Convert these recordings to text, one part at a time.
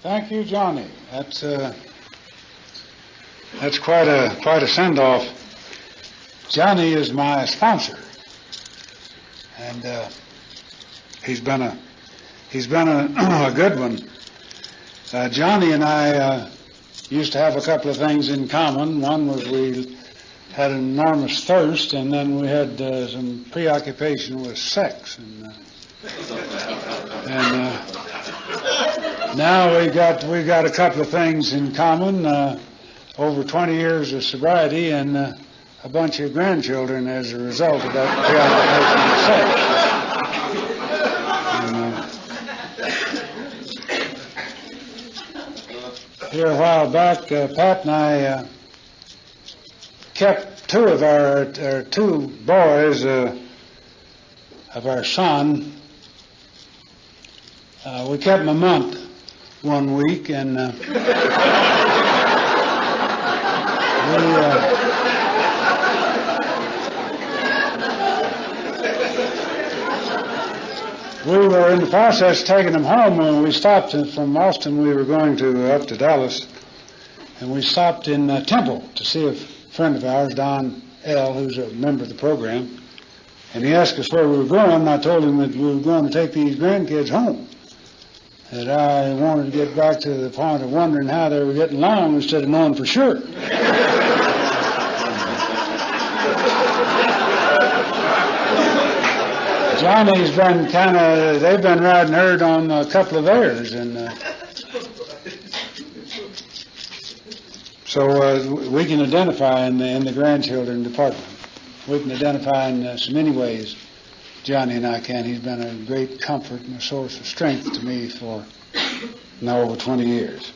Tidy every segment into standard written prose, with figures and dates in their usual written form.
Thank you, Johnny. That's quite a send-off. Johnny is my sponsor, and he's been a a good one. Johnny and I used to have a couple of things in common. One was we had an enormous thirst, and then we had some preoccupation with sex, and now we've got a couple of things in common. Over 20 years of sobriety and a bunch of grandchildren as a result of that preoccupation with sex. Here a while back, Pat and I kept two of our two boys of our son. We kept them a month one week, and we were in the process of taking them home when we stopped from Austin. We were going up to Dallas, and we stopped in Temple to see a friend of ours, Don L., who's a member of the program, and he asked us where we were going, and I told him that we were going to take these grandkids home, that I wanted to get back to the point of wondering how they were getting along instead of knowing for sure. Johnny's been they've been riding herd on a couple of theirs, and so we can identify in the grandchildren department. We can identify in so many ways, Johnny and I can. He's been a great comfort and a source of strength to me for now over 20 years.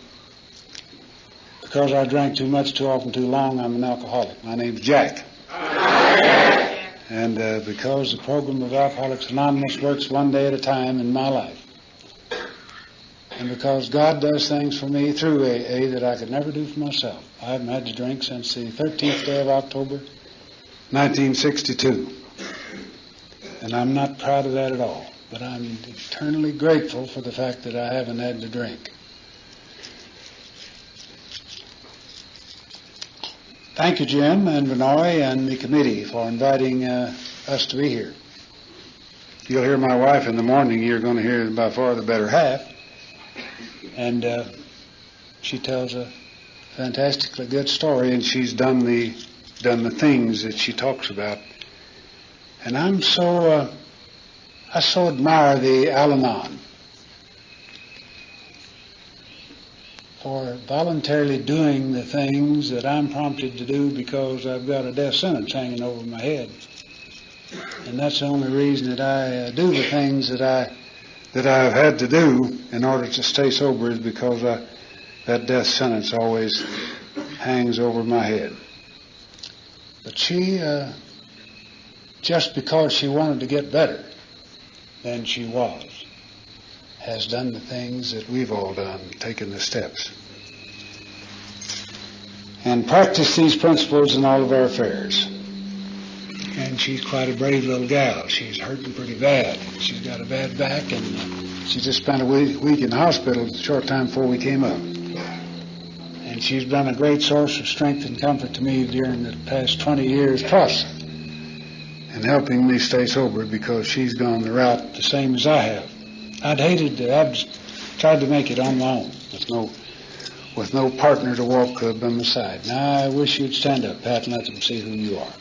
Because I drank too much, too often, too long, I'm an alcoholic. My name's Jack. And because the program of Alcoholics Anonymous works one day at a time in my life, and because God does things for me through AA that I could never do for myself, I haven't had to drink since the 13th day of October, 1962. And I'm not proud of that at all, but I'm eternally grateful for the fact that I haven't had to drink. Thank you, Jim and Benoit and the committee for inviting us to be here. You'll hear my wife in the morning. You're going to hear by far the better half. And she tells a fantastically good story, and she's done the things that she talks about. And I so admire the Al-Anon for voluntarily doing the things that I'm prompted to do because I've got a death sentence hanging over my head. And that's the only reason that I do the things that I've had to do in order to stay sober, is because that death sentence always hangs over my head. But she, just because she wanted to get better than she was, has done the things that we've all done, taken the steps, and practiced these principles in all of our affairs. And she's quite a brave little gal. She's hurting pretty bad. She's got a bad back, and she just spent a week in the hospital a short time before we came up. And she's been a great source of strength and comfort to me during the past 20 years plus, and helping me stay sober, because she's gone the route the same as I have. I'd tried to make it on my own with no partner to walk by my side. Now I wish you'd stand up, Pat, and let them see who you are.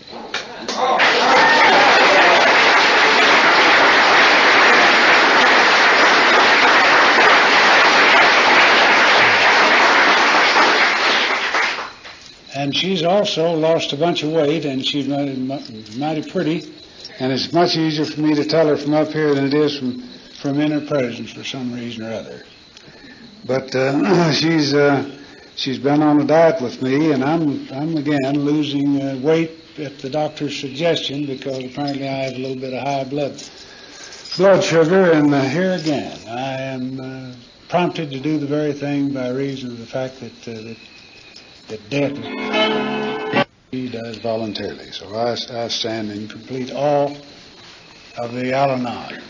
And she's also lost a bunch of weight, and she's mighty pretty, and it's much easier for me to tell her from up here than it is from in her presence for some reason or other. But she's been on a diet with me, and I'm again losing weight at the doctor's suggestion, because apparently I have a little bit of high blood sugar, and here again I am prompted to do the very thing by reason of the fact that death he does voluntarily. So I stand in complete awe of the Al-Anon.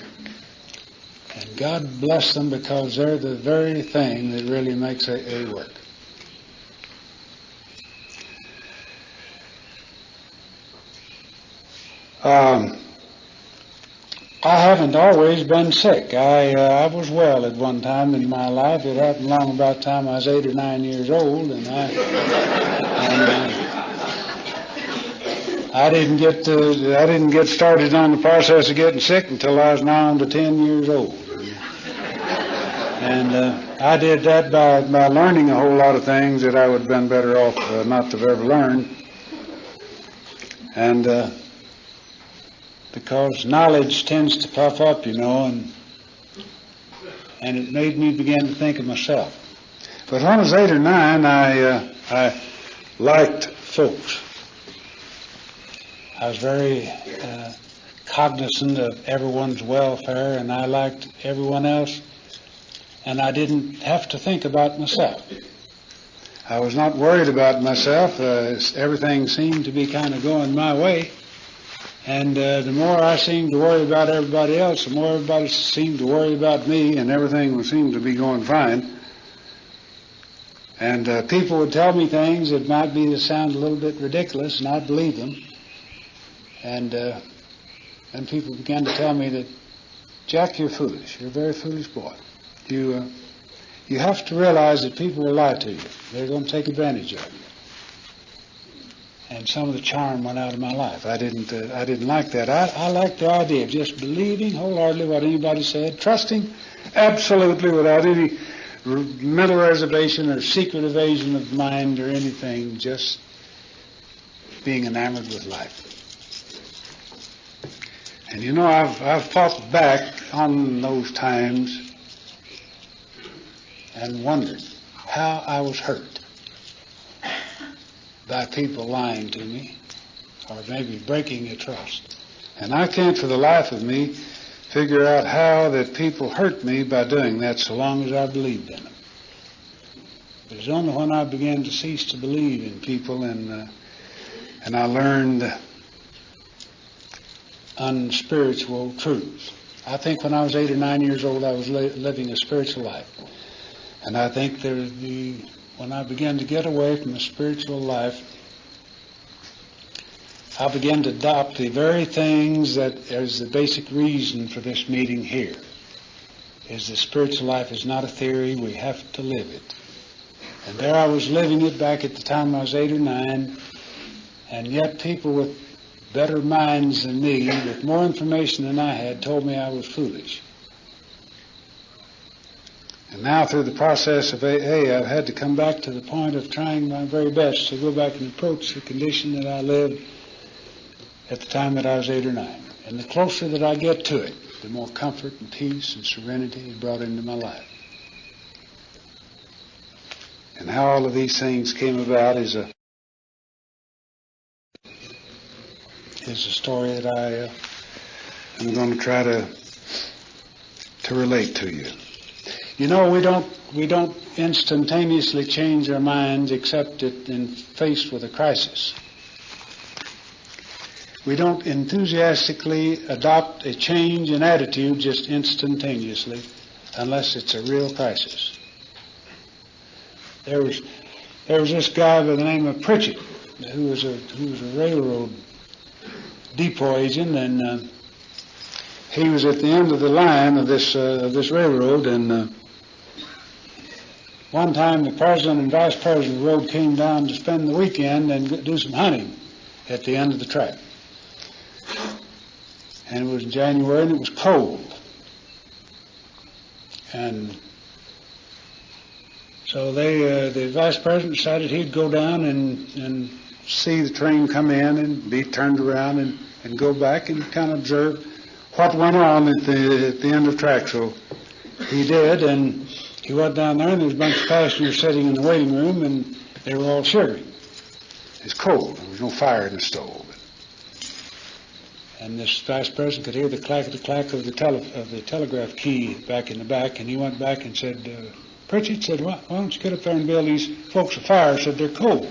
And God bless them, because they're the very thing that really makes AA work. I haven't always been sick. I was well at one time in my life. It happened long about the time I was 8 or 9 years old, and I didn't get started on the process of getting sick until I was now on to 10 years old. And I did that by learning a whole lot of things that I would have been better off not to have ever learned. And because knowledge tends to puff up, and it made me begin to think of myself. But when I was 8 or 9, I liked folks. I was very cognizant of everyone's welfare, and I liked everyone else, and I didn't have to think about myself. I was not worried about myself. Everything seemed to be kind of going my way. And the more I seemed to worry about everybody else, the more everybody seemed to worry about me, and everything seemed to be going fine. And people would tell me things that might sound a little bit ridiculous, and I'd believe them. And then people began to tell me that, Jack, you're foolish. You're a very foolish boy. You have to realize that people will lie to you. They're going to take advantage of you. And some of the charm went out of my life. I didn't like that. I liked the idea of just believing wholeheartedly what anybody said, trusting absolutely without any mental reservation or secret evasion of mind or anything, just being enamored with life. And I've thought back on those times and wondered how I was hurt by people lying to me, or maybe breaking a trust. And I can't for the life of me figure out how that people hurt me by doing that, so long as I believed in them. It was only when I began to cease to believe in people and I learned unspiritual truths. I think when I was 8 or 9 years old, I was living a spiritual life. And I think when I began to get away from the spiritual life, I began to adopt the very things that is the basic reason for this meeting here, is the spiritual life is not a theory, we have to live it. And there I was living it back at the time I was 8 or 9, and yet people with better minds than me, with more information than I had, told me I was foolish. And now through the process of AA, I've had to come back to the point of trying my very best to go back and approach the condition that I lived at the time that I was 8 or 9. And the closer that I get to it, the more comfort and peace and serenity it brought into my life. And how all of these things came about is a story that I am going to try to relate to you. We don't instantaneously change our minds except in faced with a crisis. We don't enthusiastically adopt a change in attitude just instantaneously unless it's a real crisis. There was this guy by the name of Pritchett who was a railroad depot agent, and he was at the end of the line of this railroad, and one time the president and vice president of the road came down to spend the weekend and do some hunting at the end of the track. And it was in January and it was cold. And so the vice president decided he'd go down and see the train come in and be turned around and go back and kind of observe what went on at the end of the track. So he did, and he went down there, and there was a bunch of passengers sitting in the waiting room, and they were all shivering. It's cold. There was no fire in the stove. And this vice president could hear the clack of the telegraph key back in the back, and he went back and said, Pritchett said, why don't you get up there and build these folks a fire? Said, they're cold.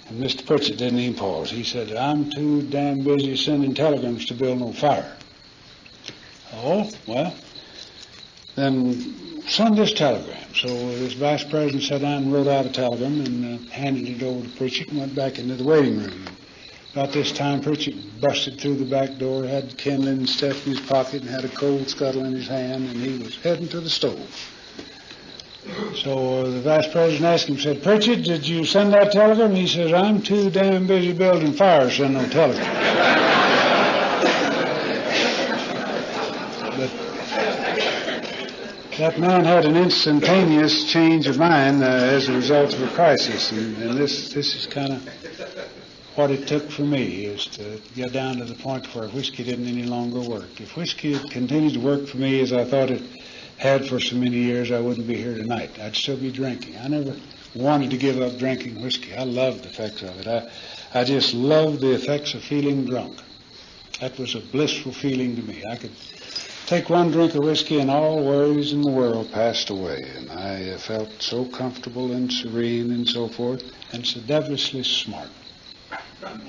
And Mr. Pritchett didn't even pause. He said, I'm too damn busy sending telegrams to build no fire. Oh, well, then send this telegram. So this vice president sat down and wrote out a telegram and handed it over to Pritchett and went back into the waiting room. About this time, Pritchett busted through the back door, had kindling and stuff in his pocket, and had a coal scuttle in his hand, and he was heading to the stove. So the vice president asked him, said, "Pritchett, did you send that telegram?" He says, "I'm too damn busy building fires to send no telegram." But that man had an instantaneous change of mind as a result of a crisis, and this is kind of what it took for me, is to get down to the point where whiskey didn't any longer work. If whiskey had continued to work for me as I thought it had for so many years, I wouldn't be here tonight. I'd still be drinking. I never wanted to give up drinking whiskey. I loved the effects of it. I just loved the effects of feeling drunk. That was a blissful feeling to me. I could take one drink of whiskey and all worries in the world passed away, and I felt so comfortable and serene and so forth, and so devilishly smart,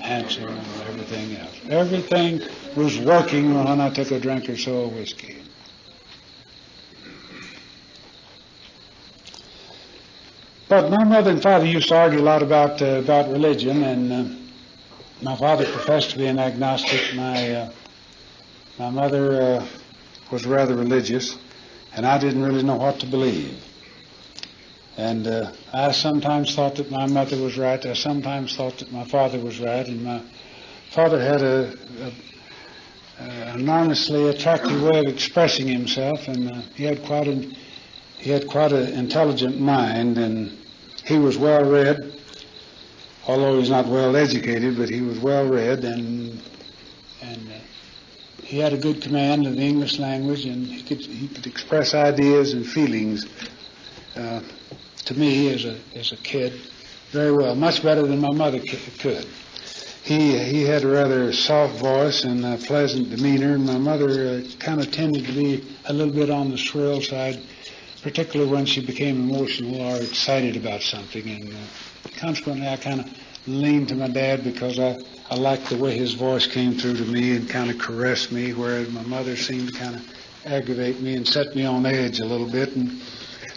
handsome, and everything else. Everything was working when I took a drink or so of whiskey. But my mother and father used to argue a lot about religion, and my father professed to be an agnostic. My mother was rather religious, and I didn't really know what to believe. And I sometimes thought that my mother was right. I sometimes thought that my father was right. And my father had an enormously attractive way of expressing himself, and he had quite an intelligent mind, and he was well read. Although he's not well educated, but he was well read, and he had a good command of the English language, and he could express ideas and feelings to me as a kid very well, much better than my mother could. He had a rather soft voice and a pleasant demeanor, and my mother kind of tended to be a little bit on the shrill side, particularly when she became emotional or excited about something, and consequently I kind of leaned to my dad because I liked the way his voice came through to me and kind of caressed me, whereas my mother seemed to kind of aggravate me and set me on edge a little bit. And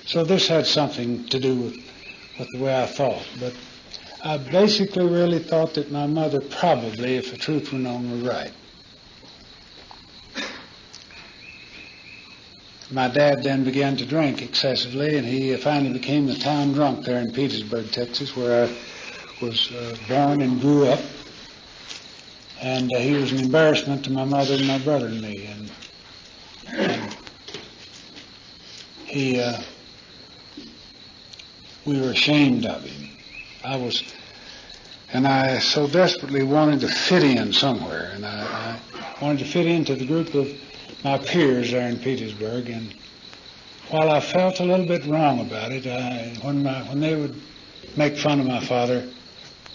so this had something to do with the way I thought. But I basically really thought that my mother probably, if the truth were known, was right. My dad then began to drink excessively, and he finally became the town drunk there in Petersburg, Texas, where I was born and grew up. And he was an embarrassment to my mother and my brother and me. And we were ashamed of him. I so desperately wanted to fit in somewhere, and I wanted to fit into the group of my peers there in Petersburg. And while I felt a little bit wrong about it, when they would make fun of my father,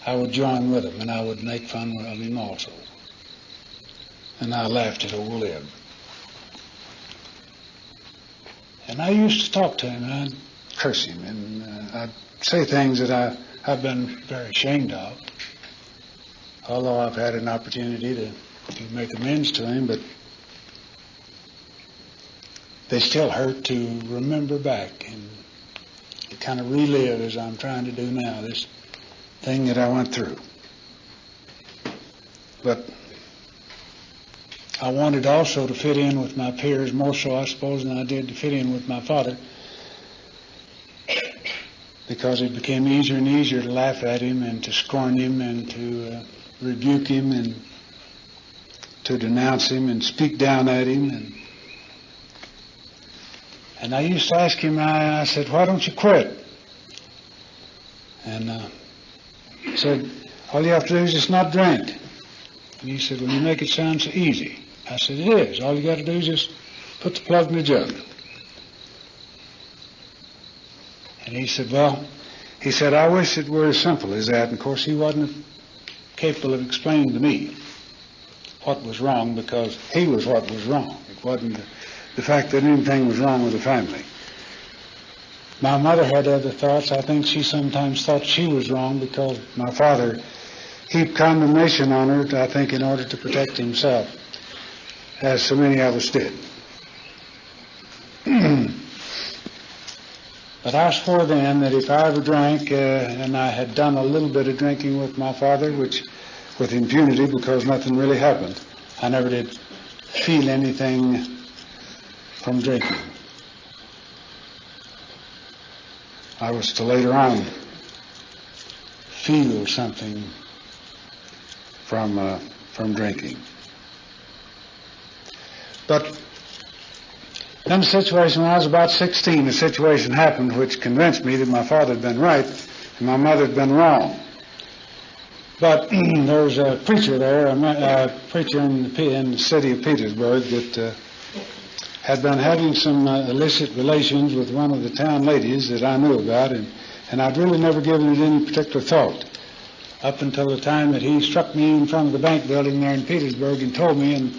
I would join with them, and I would make fun of him also. And I laughed at old Lib. And I used to talk to him, and I'd curse him, and I'd say things that I've been very ashamed of, although I've had an opportunity to make amends to him, but they still hurt to remember back and kind of relive, as I'm trying to do now, this thing that I went through. But I wanted also to fit in with my peers, more so, I suppose, than I did to fit in with my father, because it became easier and easier to laugh at him and to scorn him and to rebuke him and to denounce him and speak down at him. And I used to ask him, I said, "Why don't you quit?" And he said, "All you have to do is just not drink." And he said, "Well, you make it sound so easy." I said, "It is. All you got to do is just put the plug in the jug." And he said, "I wish it were as simple as that." And of course, he wasn't capable of explaining to me what was wrong, because he was what was wrong. It wasn't the fact that anything was wrong with the family. My mother had other thoughts. I think she sometimes thought she was wrong because my father heaped condemnation on her, I think, in order to protect himself, as so many of us did. But I swore then that if I ever drank, and I had done a little bit of drinking with my father, which with impunity because nothing really happened, I never did feel anything from drinking. I was to later on feel something from drinking. But then the situation, when I was about 16, the situation happened which convinced me that my father had been right and my mother had been wrong. But there was a preacher there, a preacher in the city of Petersburg that had been having some illicit relations with one of the town ladies that I knew about, and I'd really never given it any particular thought up until the time that he struck me in front of the bank building there in Petersburg and told me, and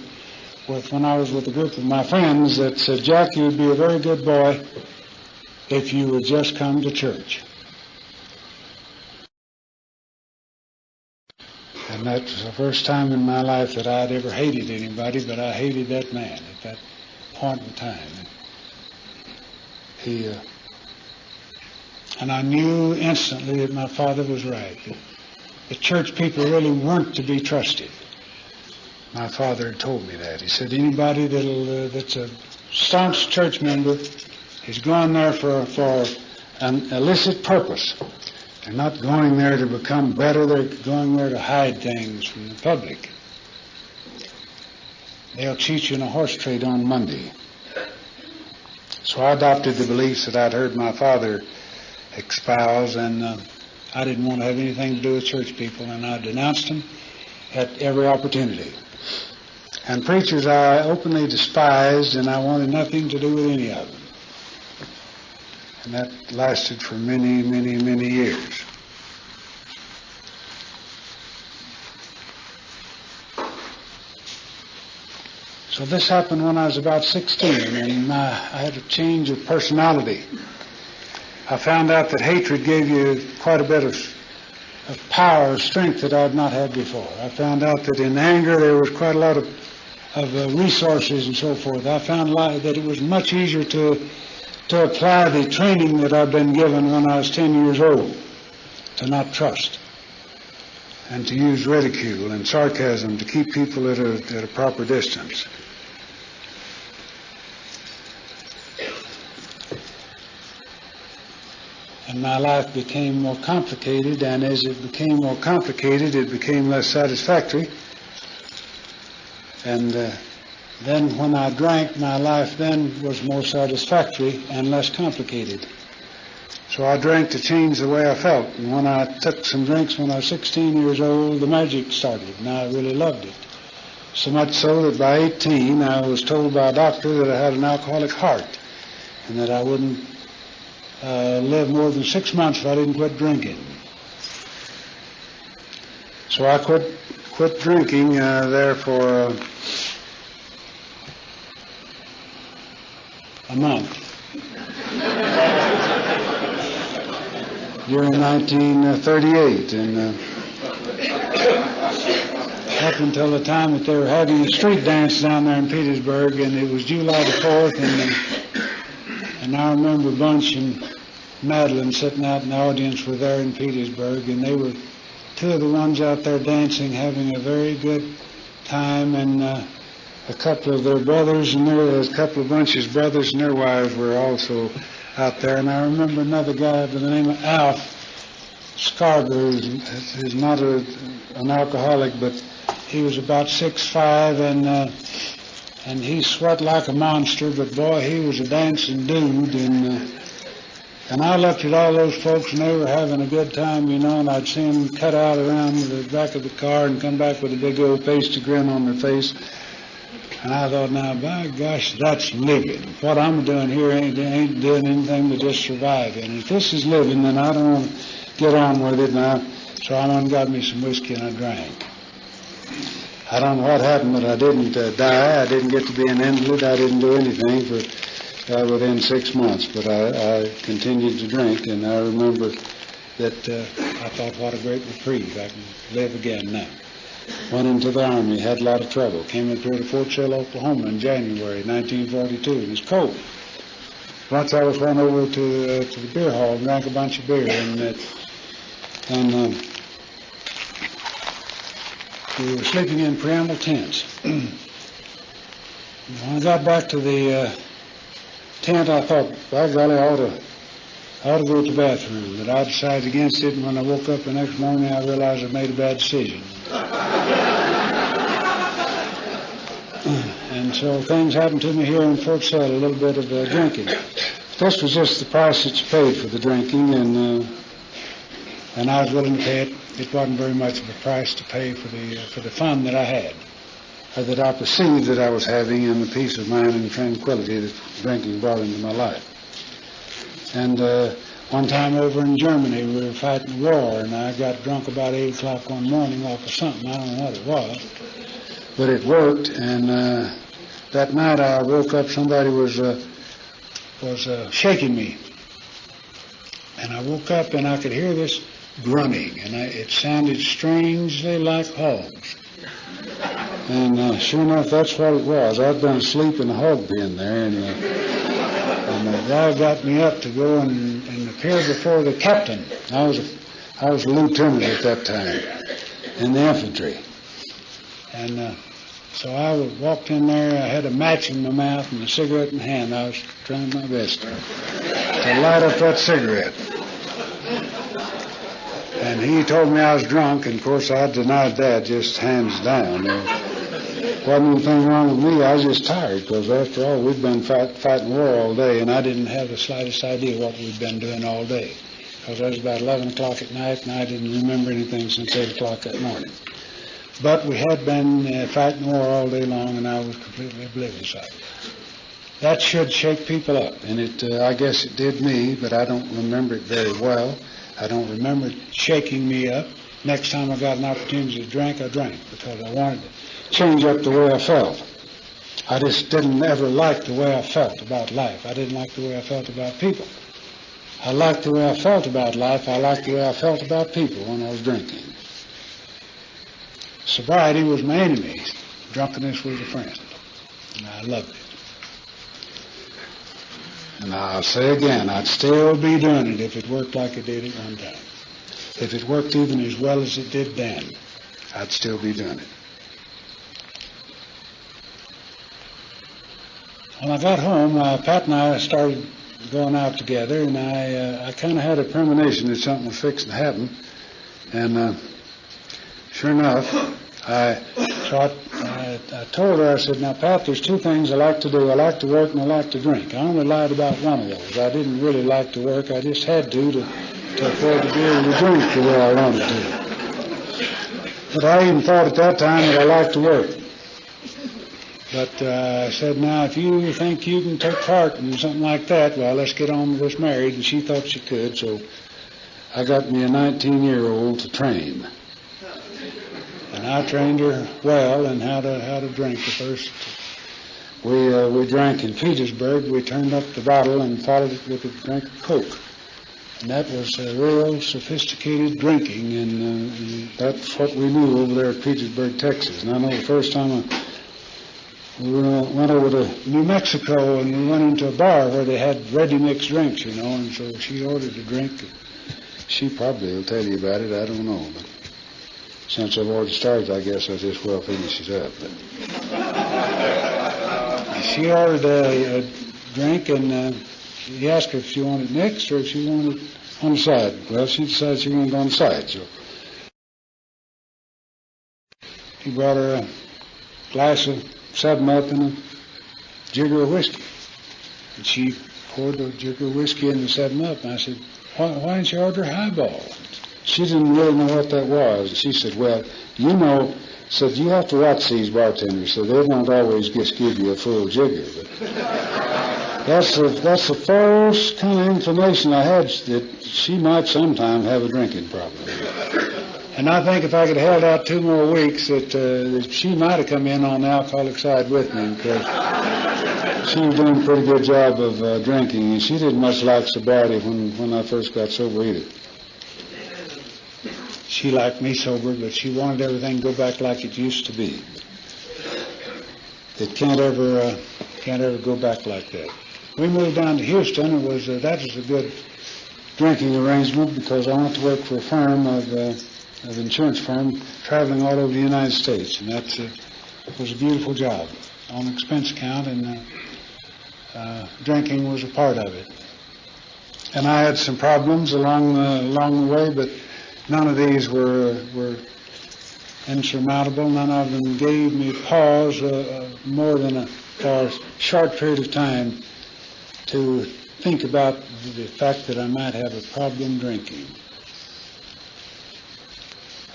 when I was with a group of my friends, that said, "Jack, you would be a very good boy if you would just come to church." And that was the first time in my life that I'd ever hated anybody, but I hated that man at that point in time. And I knew instantly that my father was right. The church people really weren't to be trusted. My father had told me that. He said, anybody that's a staunch church member is going there for an illicit purpose. They're not going there to become better. They're going there to hide things from the public. They'll cheat you in a horse trade on Monday. So I adopted the beliefs that I'd heard my father espouse, and I didn't want to have anything to do with church people, and I denounced them at every opportunity. And preachers I openly despised, and I wanted nothing to do with any of them. And that lasted for many, many, many years. So this happened when I was about 16, and I had a change of personality. I found out that hatred gave you quite a bit of power, of strength that I had not had before. I found out that in anger there was quite a lot of resources and so forth. I found that it was much easier to apply the training that I'd been given when I was 10 years old, to not trust, and to use ridicule and sarcasm to keep people at a proper distance. And my life became more complicated, and as it became more complicated, it became less satisfactory. And then when I drank, my life then was more satisfactory and less complicated. So I drank to change the way I felt. And when I took some drinks when I was 16 years old, the magic started, and I really loved it. So much so that by 18, I was told by a doctor that I had an alcoholic heart, and that I wouldn't live more than 6 months if I didn't quit drinking. So I quit drinking there for a month during 1938, and up until the time that they were having a street dance down there in Petersburg, and it was July the 4th, and I remember Bunch and Madeline sitting out in the audience were there in Petersburg, and they were two of the ones out there dancing, having a very good time, and a couple of their brothers and a couple of Bunch's brothers and their wives were also out there. And I remember another guy by the name of Alf Scarborough, who's not an alcoholic, but he was about 6'5", and he sweat like a monster, but boy, he was a dancing dude. And I looked at all those folks, and they were having a good time, you know, and I'd see them cut out around the back of the car and come back with a big old pasty grin on their face. And I thought, now, by gosh, that's living. What I'm doing here ain't doing anything but just surviving. And if this is living, then I don't want to get on with it now. So I went and got me some whiskey, and I drank. I don't know what happened, but I didn't die. I didn't get to be an invalid. I didn't do anything for within 6 months, but I continued to drink, and I remember that I thought, what a great reprieve. I can live again now. Went into the Army, had a lot of trouble. Came up here to Fort Sill, Oklahoma in January 1942. It was cold. once I was went over to the beer hall and drank a bunch of beer, and we were sleeping in preamble tents. When I got back to the tent, I thought, by golly, I ought to go to the bathroom. But I decided against it, and when I woke up the next morning, I realized I'd made a bad decision. And so things happened to me here in Fort Sill, a little bit of drinking. This was just the price that you paid for the drinking, and I was willing to pay it. It wasn't very much of a price to pay for the fun that I had, or that I perceived that I was having, and the peace of mind and tranquility that drinking brought into my life. And one time over in Germany, we were fighting a war, and I got drunk about 8 o'clock one morning off of something. I don't know what it was, but it worked. And that night I woke up, somebody was shaking me. And I woke up and I could hear this grunting, and it sounded strangely like hogs. And sure enough, that's what it was. I'd been asleep in the hog pen there, and the guy got me up to go and appear before the captain. I was a lieutenant at that time in the infantry. And so I walked in there. I had a match in my mouth and a cigarette in hand. I was trying my best to light up that cigarette. And he told me I was drunk, and of course I denied that, just hands down. There wasn't anything wrong with me. I was just tired, because after all, we'd been fighting war all day, and I didn't have the slightest idea what we'd been doing all day, because it was about 11 o'clock at night, and I didn't remember anything since 8 o'clock that morning. But we had been fighting war all day long, and I was completely oblivious of it. That should shake people up, and I guess it did me, but I don't remember it very well. I don't remember it shaking me up. Next time I got an opportunity to drink, I drank, because I wanted to change up the way I felt. I just didn't ever like the way I felt about life. I didn't like the way I felt about people. I liked the way I felt about life. I liked the way I felt about people when I was drinking. Sobriety was my enemy. Drunkenness was a friend. And I loved it. And I'll say again, I'd still be doing it if it worked like it did at one time. If it worked even as well as it did then, I'd still be doing it. When I got home, Pat and I started going out together, and I kind of had a premonition that something was fixing to happen. And sure enough, I told her, I said, now, Pat, there's two things I like to do. I like to work and I like to drink. I only lied about one of those. I didn't really like to work. I just had to afford to be able to drink the way I wanted to. But I even thought at that time that I liked to work. But I said, now, if you think you can take part in something like that, well, let's get on with this married. And she thought she could, so I got me a 19-year-old to train. And I trained her well in how to drink. The first we drank in Petersburg. We turned up the bottle and followed it with a drink of Coke. And that was real sophisticated drinking, and that's what we knew over there at Petersburg, Texas. And I know the first time we went over to New Mexico, and we went into a bar where they had ready-mix drinks, you know, and so she ordered a drink. She probably will tell you about it, I don't know. But since I've already started, I guess I just well finish it up. But she ordered a drink, and he asked her if she wanted it mixed or if she wanted it on the side. Well, she decided she wanted it on the side, so he brought her a glass of 7-Up and a jigger of whiskey. And she poured the jigger of whiskey in the 7-Up, and I said, why didn't you order a highball? She didn't really know what that was. She said, well, you know, said, you have to watch these bartenders, so they don't always just give you a full jigger. But that's the first kind of inclination I had that she might sometime have a drinking problem. And I think if I could have held out 2 more weeks, that she might have come in on the alcoholic side with me, because she was doing a pretty good job of drinking, and she didn't much like sobriety when I first got sober either. She liked me sober, but she wanted everything to go back like it used to be. It can't ever go back like that. we moved down to Houston. That was a good drinking arrangement because I went to work for a firm of insurance firm traveling all over the United States, and that was a beautiful job on expense account, and drinking was a part of it. And I had some problems along the way, but none of these were insurmountable. None of them gave me pause more than for a short period of time to think about the fact that I might have a problem drinking.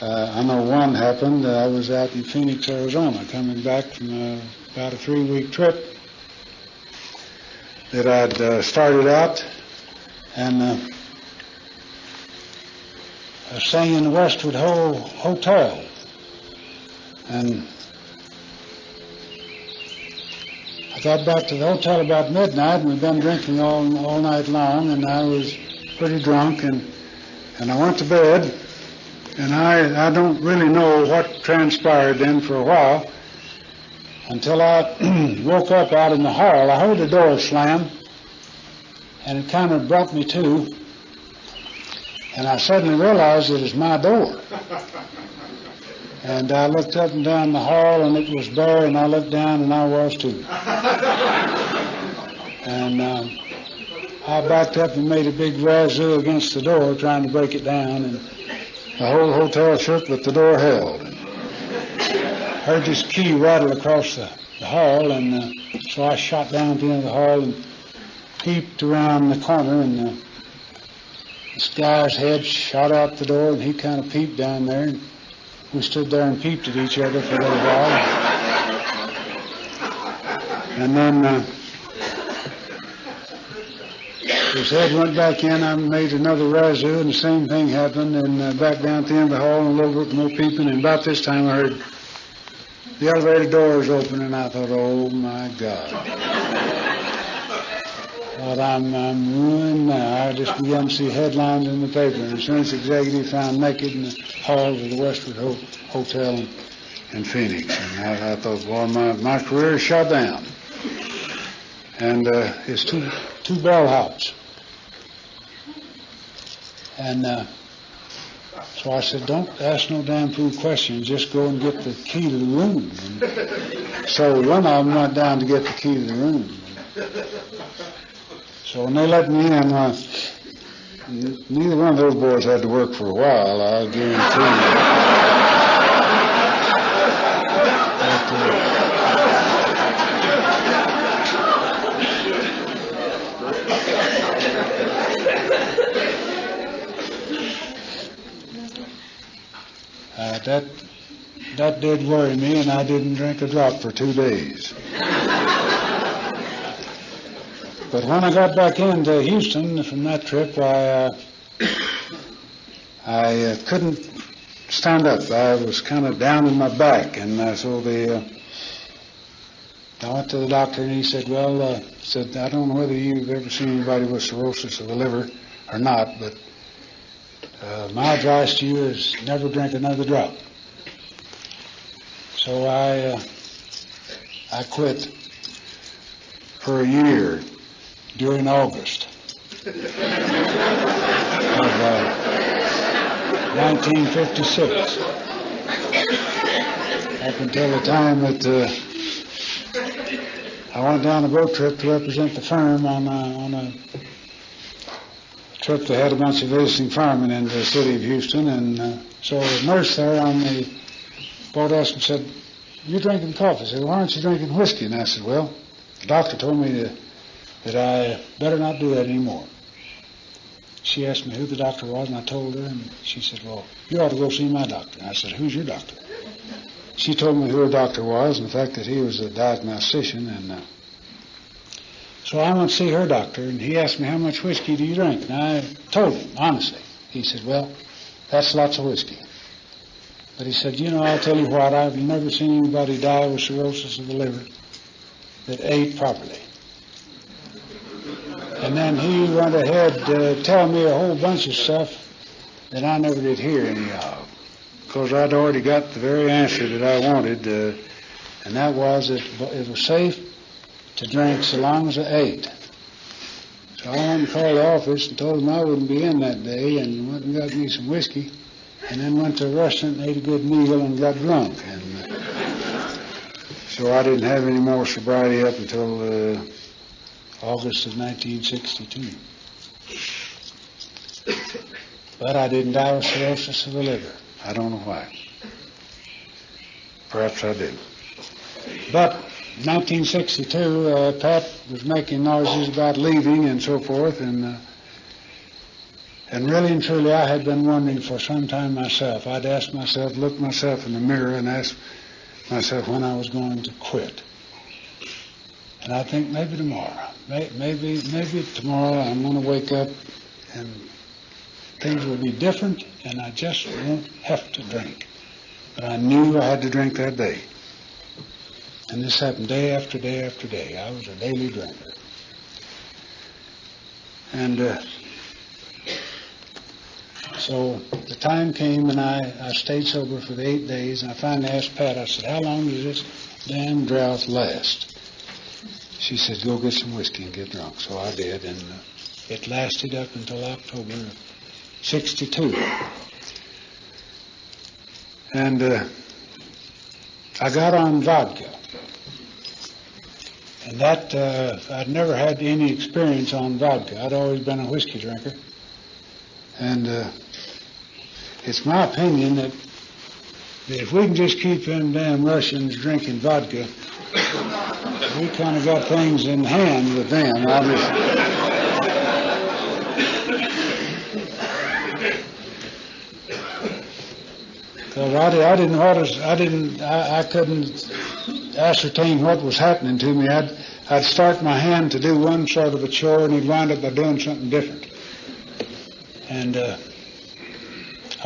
I know one happened. I was out in Phoenix, Arizona, coming back from about a 3-week trip that I'd started out, and I was staying in the Westwood Hotel, and I got back to the hotel about midnight, and we'd been drinking all night long, and I was pretty drunk, and I went to bed, and I don't really know what transpired then for a while until I woke up out in the hall. I heard the door slam, and it kind of brought me to, and I suddenly realized it was my door. And I looked up and down the hall, and it was bare, and I looked down, and I was too. And I backed up and made a big razoo against the door, trying to break it down, and the whole hotel shook, but the door held. And heard this key rattle across the hall, and so I shot down at the end of the hall and peeped around the corner, and this guy's head shot out the door, and he kind of peeped down there, and we stood there and peeped at each other for a little while. And then his head went back in. I made another razoo, and the same thing happened, and back down at the end of the hall, and a little bit more peeping, and about this time I heard the elevator doors open, and I thought, oh my God. Well, I'm ruined now. I just began to see headlines in the paper. An insurance executive found naked in the halls of the Westwood Hotel in Phoenix. And I thought, well, my career is shut down. And it's two bellhops. And so I said, don't ask no damn fool questions. Just go and get the key to the room. And so one of them went down to get the key to the room. So when they let me in, neither one of those boys had to work for a while, I guarantee you. That did worry me, and I didn't drink a drop for 2 days. But when I got back into Houston from that trip, I couldn't stand up. I was kind of down in my back, and so I went to the doctor, and he said, well, I don't know whether you've ever seen anybody with cirrhosis of the liver or not, but my advice to you is never drink another drop. So I quit for a year. During August of 1956, up until the time that I went down a boat trip to represent the firm on a trip that had a bunch of visiting firemen in the city of Houston, and so a nurse there on the boat asked me, said, "You're drinking coffee." I said, "Why aren't you drinking whiskey?" And I said, "Well, the doctor told me that I better not do that anymore." She asked me who the doctor was, and I told her, and she said, "Well, you ought to go see my doctor." And I said, "Who's your doctor?" She told me who her doctor was, and the fact that he was a diagnostician, and so I went to see her doctor, and he asked me, "How much whiskey do you drink?" And I told him, honestly. He said, "Well, that's lots of whiskey." But he said, "I'll tell you what, I've never seen anybody die with cirrhosis of the liver that ate properly." And then he went ahead to tell me a whole bunch of stuff that I never did hear any of, because I'd already got the very answer that I wanted, and that was that it was safe to drink so long as I ate. So I went and called the office and told them I wouldn't be in that day, and went and got me some whiskey, and then went to a restaurant and ate a good meal and got drunk. And so I didn't have any more sobriety up until August of 1962. But I didn't die of cirrhosis of the liver. I don't know why. Perhaps I did. But 1962, Pat was making noises about leaving and so forth, and really and truly I had been wondering for some time myself. I'd asked myself, looked myself in the mirror and asked myself when I was going to quit. And I think maybe tomorrow, maybe tomorrow I'm going to wake up and things will be different and I just won't have to drink. But I knew I had to drink that day. And this happened day after day after day. I was a daily drinker. And so the time came and I stayed sober for the 8 days, and I finally asked Pat, I said, how long does this damn drought last? She said, go get some whiskey and get drunk. So I did, and it lasted up until October of 62. And I got on vodka. And that, I'd never had any experience on vodka. I'd always been a whiskey drinker. And it's my opinion that if we can just keep them damn Russians drinking vodka, we kind of got things in hand with them, obviously. Because I couldn't ascertain what was happening to me. I'd start my hand to do one sort of a chore, and he'd wind up by doing something different. And I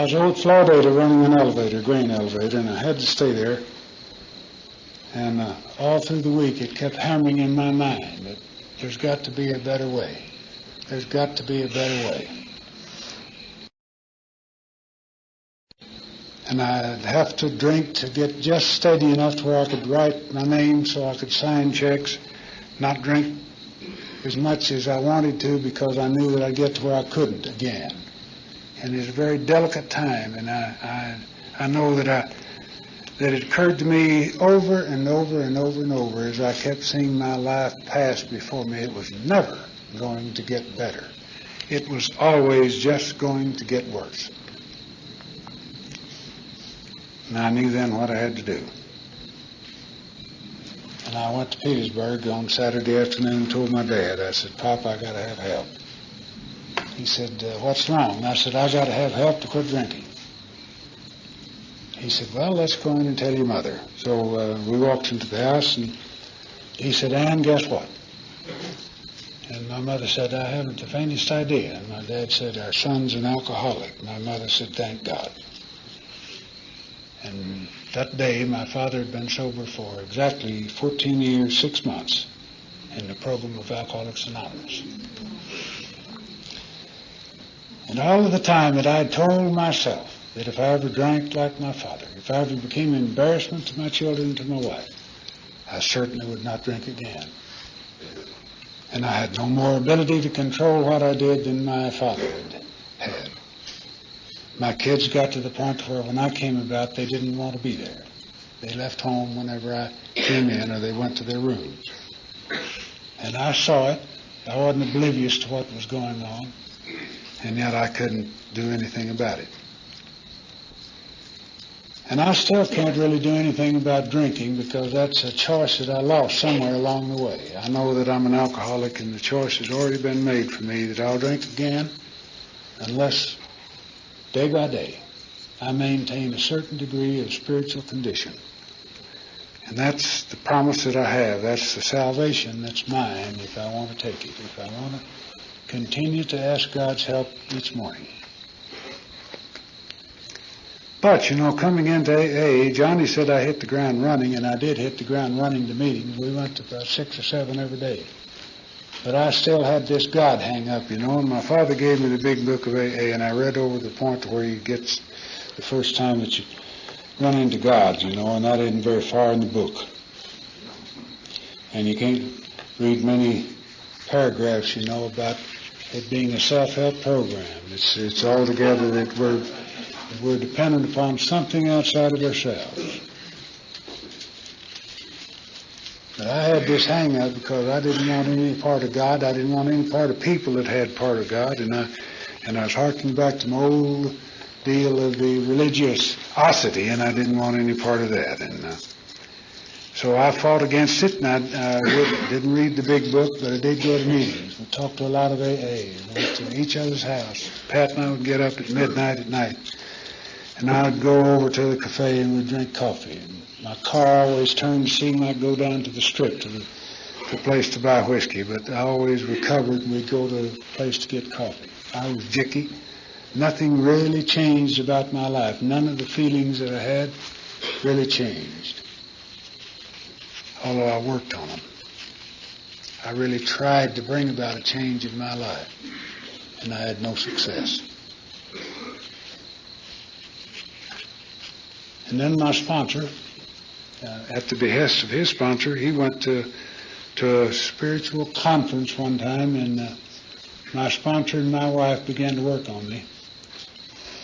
was old Florida running an elevator, grain elevator, and I had to stay there. And all through the week it kept hammering in my mind that there's got to be a better way. There's got to be a better way. And I'd have to drink to get just steady enough to where I could write my name so I could sign checks, not drink as much as I wanted to because I knew that I'd get to where I couldn't again. And it's a very delicate time, and I know that it occurred to me over and over and over and over as I kept seeing my life pass before me, it was never going to get better. It was always just going to get worse. And I knew then what I had to do. And I went to Petersburg on Saturday afternoon and told my dad, I said, Pop, I got to have help. He said, what's wrong? I said, I got to have help to quit drinking. He said, well, let's go in and tell your mother. So we walked into the house, and he said, Ann, guess what? And my mother said, I haven't the faintest idea. And my dad said, our son's an alcoholic. My mother said, thank God. And that day, my father had been sober for exactly 14 years, 6 months in the program of Alcoholics Anonymous. And all of the time that I told myself that if I ever drank like my father, if I ever became an embarrassment to my children and to my wife, I certainly would not drink again. And I had no more ability to control what I did than my father had. My kids got to the point where when I came about, they didn't want to be there. They left home whenever I came in, or they went to their rooms. And I saw it. I wasn't oblivious to what was going on, and yet I couldn't do anything about it. And I still can't really do anything about drinking because that's a choice that I lost somewhere along the way. I know that I'm an alcoholic, and the choice has already been made for me that I'll drink again unless day by day I maintain a certain degree of spiritual condition. And that's the promise that I have. That's the salvation that's mine if I want to take it, if I want to continue to ask God's help each morning. But, coming into AA, Johnny said I hit the ground running, and I did hit the ground running to meetings. We went to about 6 or 7 every day. But I still had this God hang up, and my father gave me the big book of AA, and I read over the point where he gets the first time that you run into God, and that isn't very far in the book. And you can't read many paragraphs, about it being a self-help program. It's all together that we're dependent upon something outside of ourselves. But I had this hang-up because I didn't want any part of God. I didn't want any part of people that had part of God, and I was harkening back to my old deal of the religiosity, and I didn't want any part of that. And so I fought against it, and I didn't read the big book, but I did go to meetings. We talked to a lot of AA, went to each other's house. Pat and I would get up at midnight at night, and I would go over to the cafe and we'd drink coffee. And my car always turned to seem like go down to the strip, to the place to buy whiskey, but I always recovered and we'd go to a place to get coffee. I was Dickie. Nothing really changed about my life. None of the feelings that I had really changed, although I worked on them. I really tried to bring about a change in my life, and I had no success. And then my sponsor, at the behest of his sponsor, he went to a spiritual conference one time, and my sponsor and my wife began to work on me.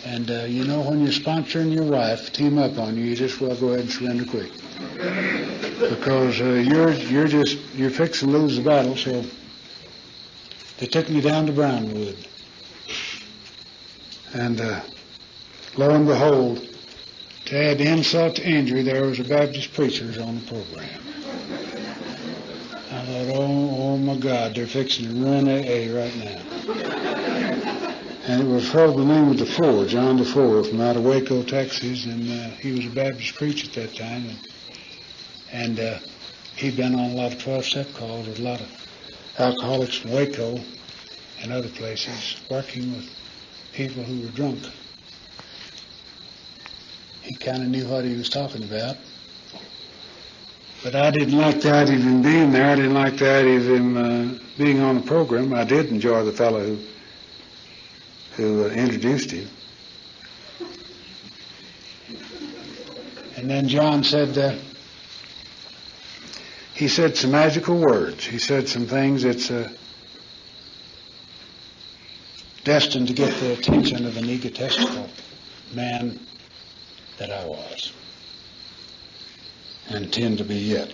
And when your sponsor and your wife team up on you, you just well go ahead and surrender quick, because you're fixing to lose the battle. So they took me down to Brownwood, and lo and behold, to add insult to injury, there was a Baptist preacher on the program. I thought, oh my God, they're fixing to ruin AA right now. And it was a fellow by the name of DeFore, John DeFore, from out of Waco, Texas, and he was a Baptist preacher at that time, and he'd been on a lot of 12-step calls with a lot of alcoholics in Waco and other places, working with people who were drunk. He kind of knew what he was talking about. But I didn't like the idea of him being there. I didn't like the idea of him being on the program. I did enjoy the fellow who introduced him. And then John said, he said some magical words. He said some things that's destined to get the attention of an egotistical man that I was, and tend to be yet.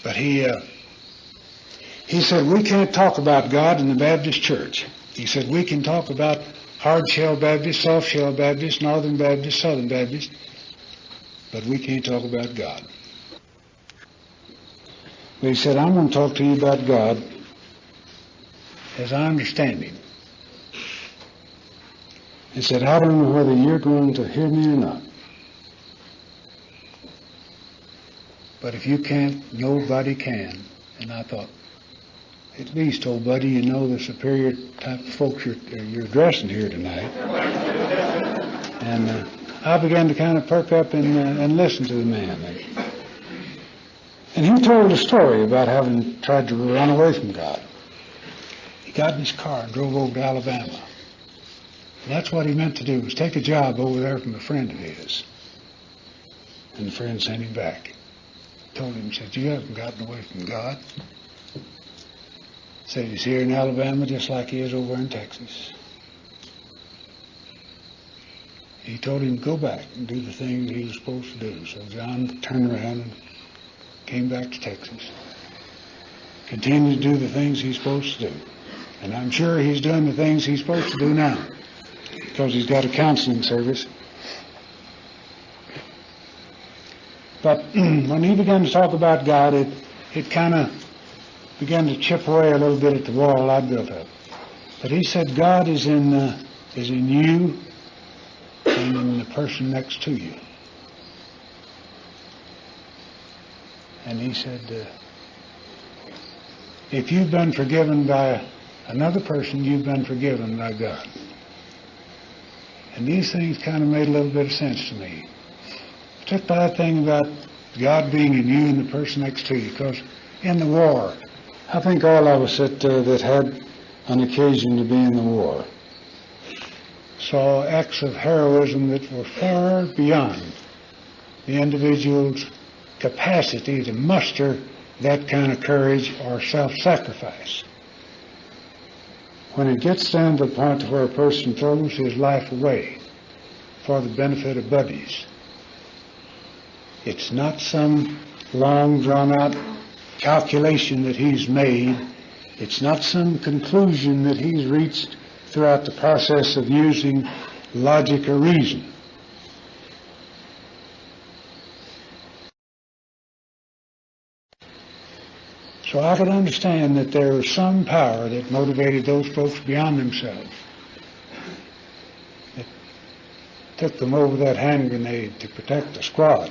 But he said, we can't talk about God in the Baptist church. He said, we can talk about hard shell Baptist, soft shell Baptist, Northern Baptist, Southern Baptist, but we can't talk about God. But he said, I'm going to talk to you about God as I understand him. He said, I don't know whether you're going to hear me or not. But if you can't, nobody can. And I thought, at least, old buddy, you know the superior type of folks you're addressing here tonight. And I began to kind of perk up and listen to the man. And he told a story about having tried to run away from God. He got in his car and drove over to Alabama. And that's what he meant to do, was take a job over there from a friend of his. And the friend sent him back. Told him, said, you haven't gotten away from God. Said he's here in Alabama just like he is over in Texas. He told him to go back and do the things he was supposed to do. So John turned around and came back to Texas. Continued to do the things he's supposed to do. And I'm sure he's doing the things he's supposed to do now, because he's got a counseling service. But when he began to talk about God, it kind of began to chip away a little bit at the wall I'd built up. But he said God is in you and in the person next to you. And he said, if you've been forgiven by another person, you've been forgiven by God. And these things kind of made a little bit of sense to me. Just by that thing about God being in you and the person next to you. Because in the war, I think all of us that had an occasion to be in the war saw acts of heroism that were far beyond the individual's capacity to muster that kind of courage or self-sacrifice. When it gets down to the point where a person throws his life away for the benefit of buddies, it's not some long drawn-out calculation that he's made. It's not some conclusion that he's reached throughout the process of using logic or reason. So I could understand that there was some power that motivated those folks beyond themselves, that took them over that hand grenade to protect the squad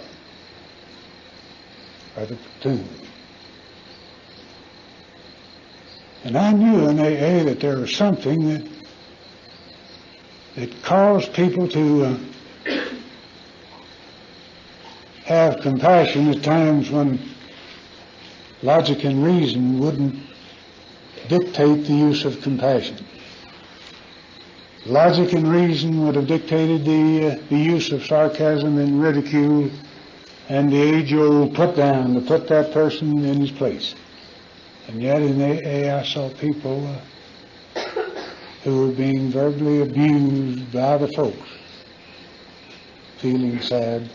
or the platoon. And I knew in AA that there was something that caused people to have compassion at times when logic and reason wouldn't dictate the use of compassion. Logic and reason would have dictated the use of sarcasm and ridicule and the age-old put-down to put that person in his place. And yet in AA I saw people who were being verbally abused by the folks, feeling sad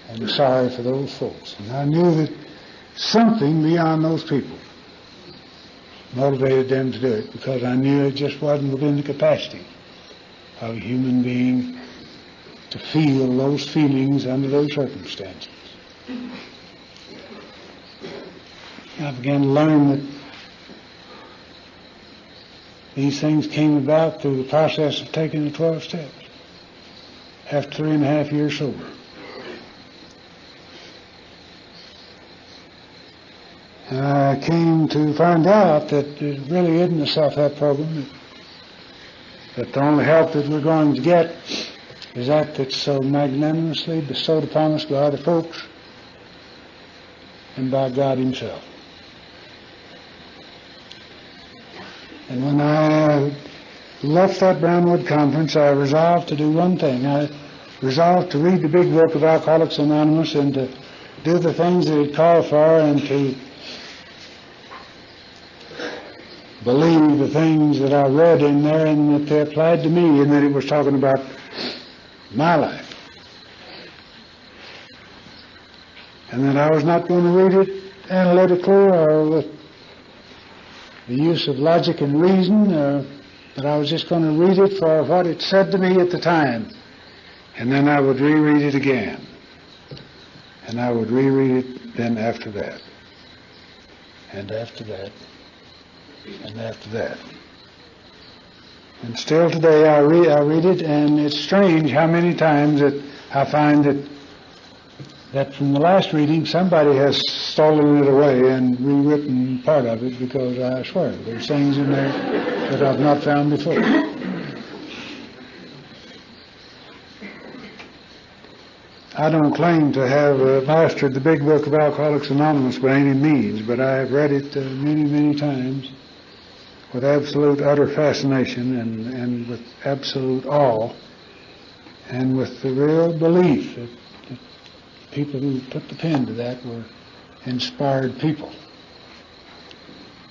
and sorry for those folks. And I knew that something beyond those people motivated them to do it, because I knew it just wasn't within the capacity of a human being to feel those feelings under those circumstances. I began to learn that these things came about through the process of taking the 12 steps after 3.5 years sober. I came to find out that it really isn't a self-help program, that the only help that we're going to get is that's so magnanimously bestowed upon us by other folks and by God Himself. And when I left that Brownwood conference, I resolved to do one thing. I resolved to read the big book of Alcoholics Anonymous and to do the things that it called for and to believe the things that I read in there and that they applied to me and that it was talking about my life. And that I was not going to read it analytically or with the use of logic and reason, but I was just going to read it for what it said to me at the time. And then I would reread it again. And I would reread it then after that. And after that. And after that. And still today I read it, and it's strange how many times that I find that from the last reading somebody has stolen it away and rewritten part of it, because I swear there's things in there that I've not found before. I don't claim to have mastered the big book of Alcoholics Anonymous by any means, but I have read it many, many times with absolute utter fascination and with absolute awe and with the real belief that people who put the pen to that were inspired people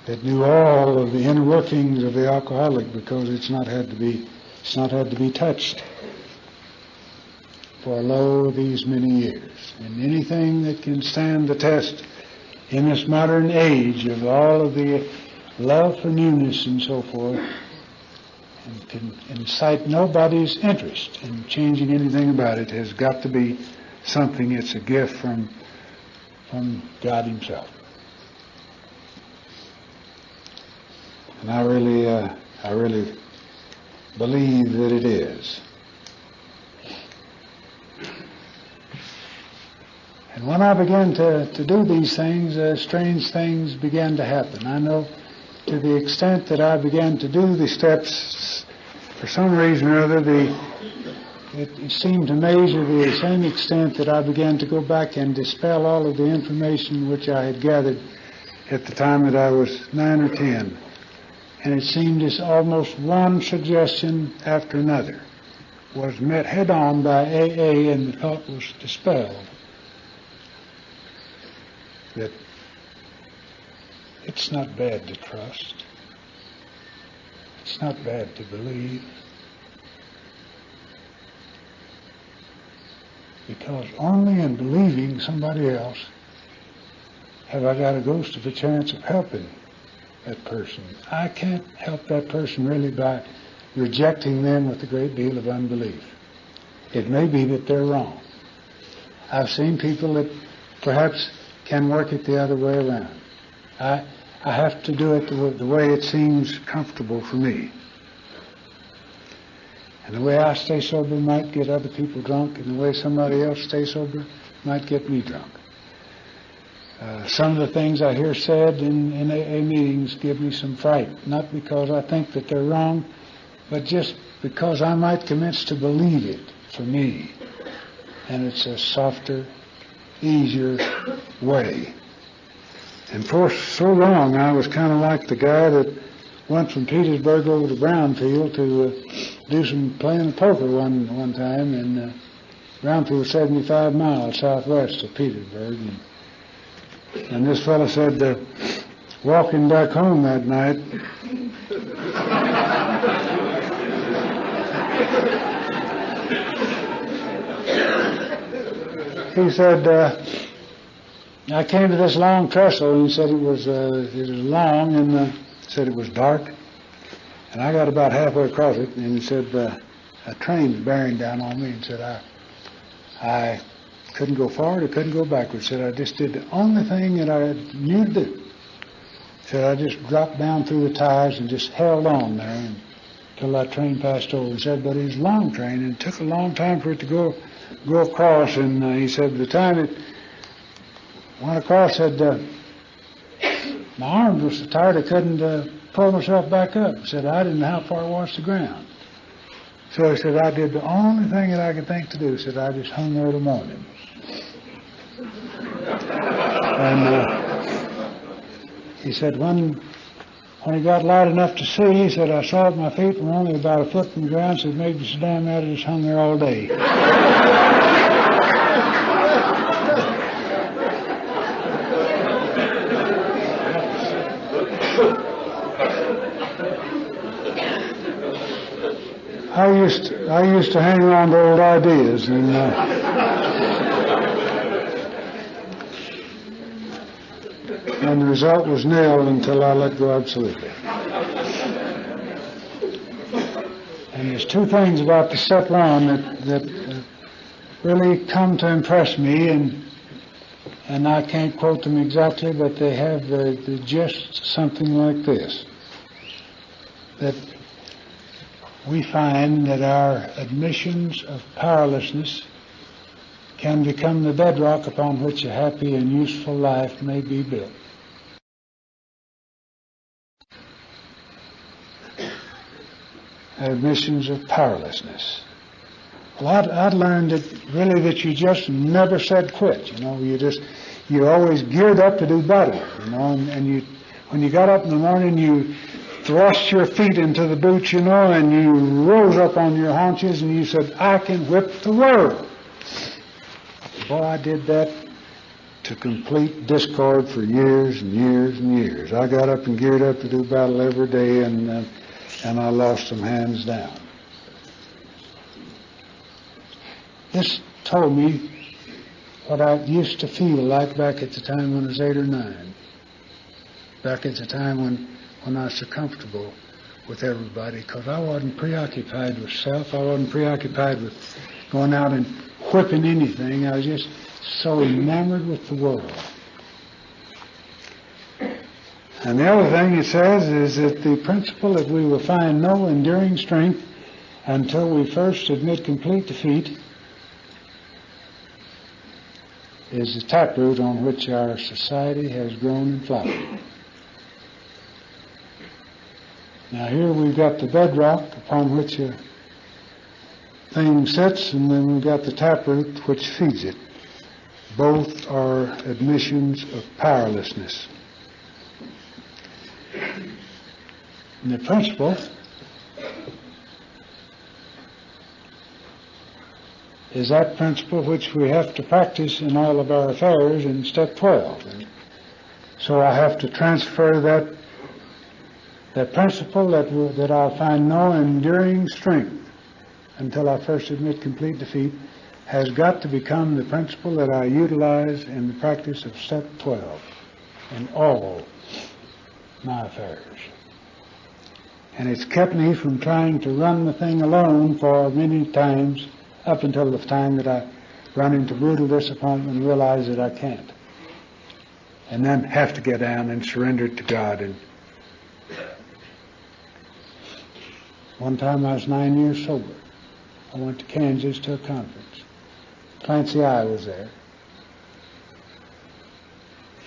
that knew all of the inner workings of the alcoholic, because it's not had to be touched for lo these many years. And anything that can stand the test in this modern age of all of the love for newness and so forth, and can incite nobody's interest in changing anything about it, has got to be something. It's a gift from God Himself. And I really believe that it is. And when I began to do these things, strange things began to happen. I know to the extent that I began to do the steps, for some reason or other, it seemed to measure the same extent that I began to go back and dispel all of the information which I had gathered at the time that I was 9 or 10. And it seemed as almost one suggestion after another was met head-on by AA, and the thought was dispelled that It's not bad to trust. It's not bad to believe. Because only in believing somebody else have I got a ghost of a chance of helping that person. I can't help that person really by rejecting them with a great deal of unbelief. It may be that they're wrong. I've seen people that perhaps can work it the other way around. I have to do it the way it seems comfortable for me. And the way I stay sober might get other people drunk, and the way somebody else stays sober might get me drunk. Some of the things I hear said in AA meetings give me some fright, not because I think that they're wrong, but just because I might commence to believe it for me. And it's a softer, easier way. And for so long, I was kind of like the guy that went from Petersburg over to Brownfield to do some playing poker one time, and Brownfield 75 miles southwest of Petersburg. And this fellow said, walking back home that night, he said, I came to this long trestle, and he said it was long, and said it was dark. And I got about halfway across it, and he said, a train was bearing down on me, and said, I couldn't go forward, I couldn't go backwards. Said, I just did the only thing that I knew to do. Said, I just dropped down through the tires and just held on there until that train passed over. And said, but it was a long train, and it took a long time for it to go across. And he said, by the time it went across, said, my arms were so tired I couldn't pull myself back up. He said, I didn't know how far it was to ground. So he said, I did the only thing that I could think to do. He said, I just hung there till morning. And he said, when he got light enough to see, he said, I saw that my feet were only about a foot from the ground, so it made me so damn mad I just hung there all day. I used to hang on to old ideas, and the result was nil until I let go absolutely. And there's two things about the set one that really come to impress me, and I can't quote them exactly, but they have the gist something like this: that we find that our admissions of powerlessness can become the bedrock upon which a happy and useful life may be built. Admissions of powerlessness. Well, I'd learned that you just never said quit. You always geared up to do better. And when you got up in the morning, you thrust your feet into the boots, and you rose up on your haunches, and you said, I can whip the world. Boy, I did that to complete discord for years and years and years. I got up and geared up to do battle every day, and I lost them hands down. This told me what I used to feel like back at the time when I was 8 or 9. Back at the time when I was so comfortable with everybody, because I wasn't preoccupied with self. I wasn't preoccupied with going out and whipping anything. I was just so enamored with the world. And the other thing it says is that the principle that we will find no enduring strength until we first admit complete defeat is the taproot on which our society has grown and flowered. Now here we've got the bedrock upon which a thing sits, and then we've got the taproot which feeds it. Both are admissions of powerlessness. And the principle is that principle which we have to practice in all of our affairs in step 12. And So I have to transfer that principle that I'll find no enduring strength until I first admit complete defeat has got to become the principle that I utilize in the practice of step 12 in all my affairs. And it's kept me from trying to run the thing alone for many times up until the time that I run into brutal disappointment and realize that I can't. And then have to get down and surrender it to God. And one time I was 9 years sober. I went to Kansas to a conference. Clancy I was there.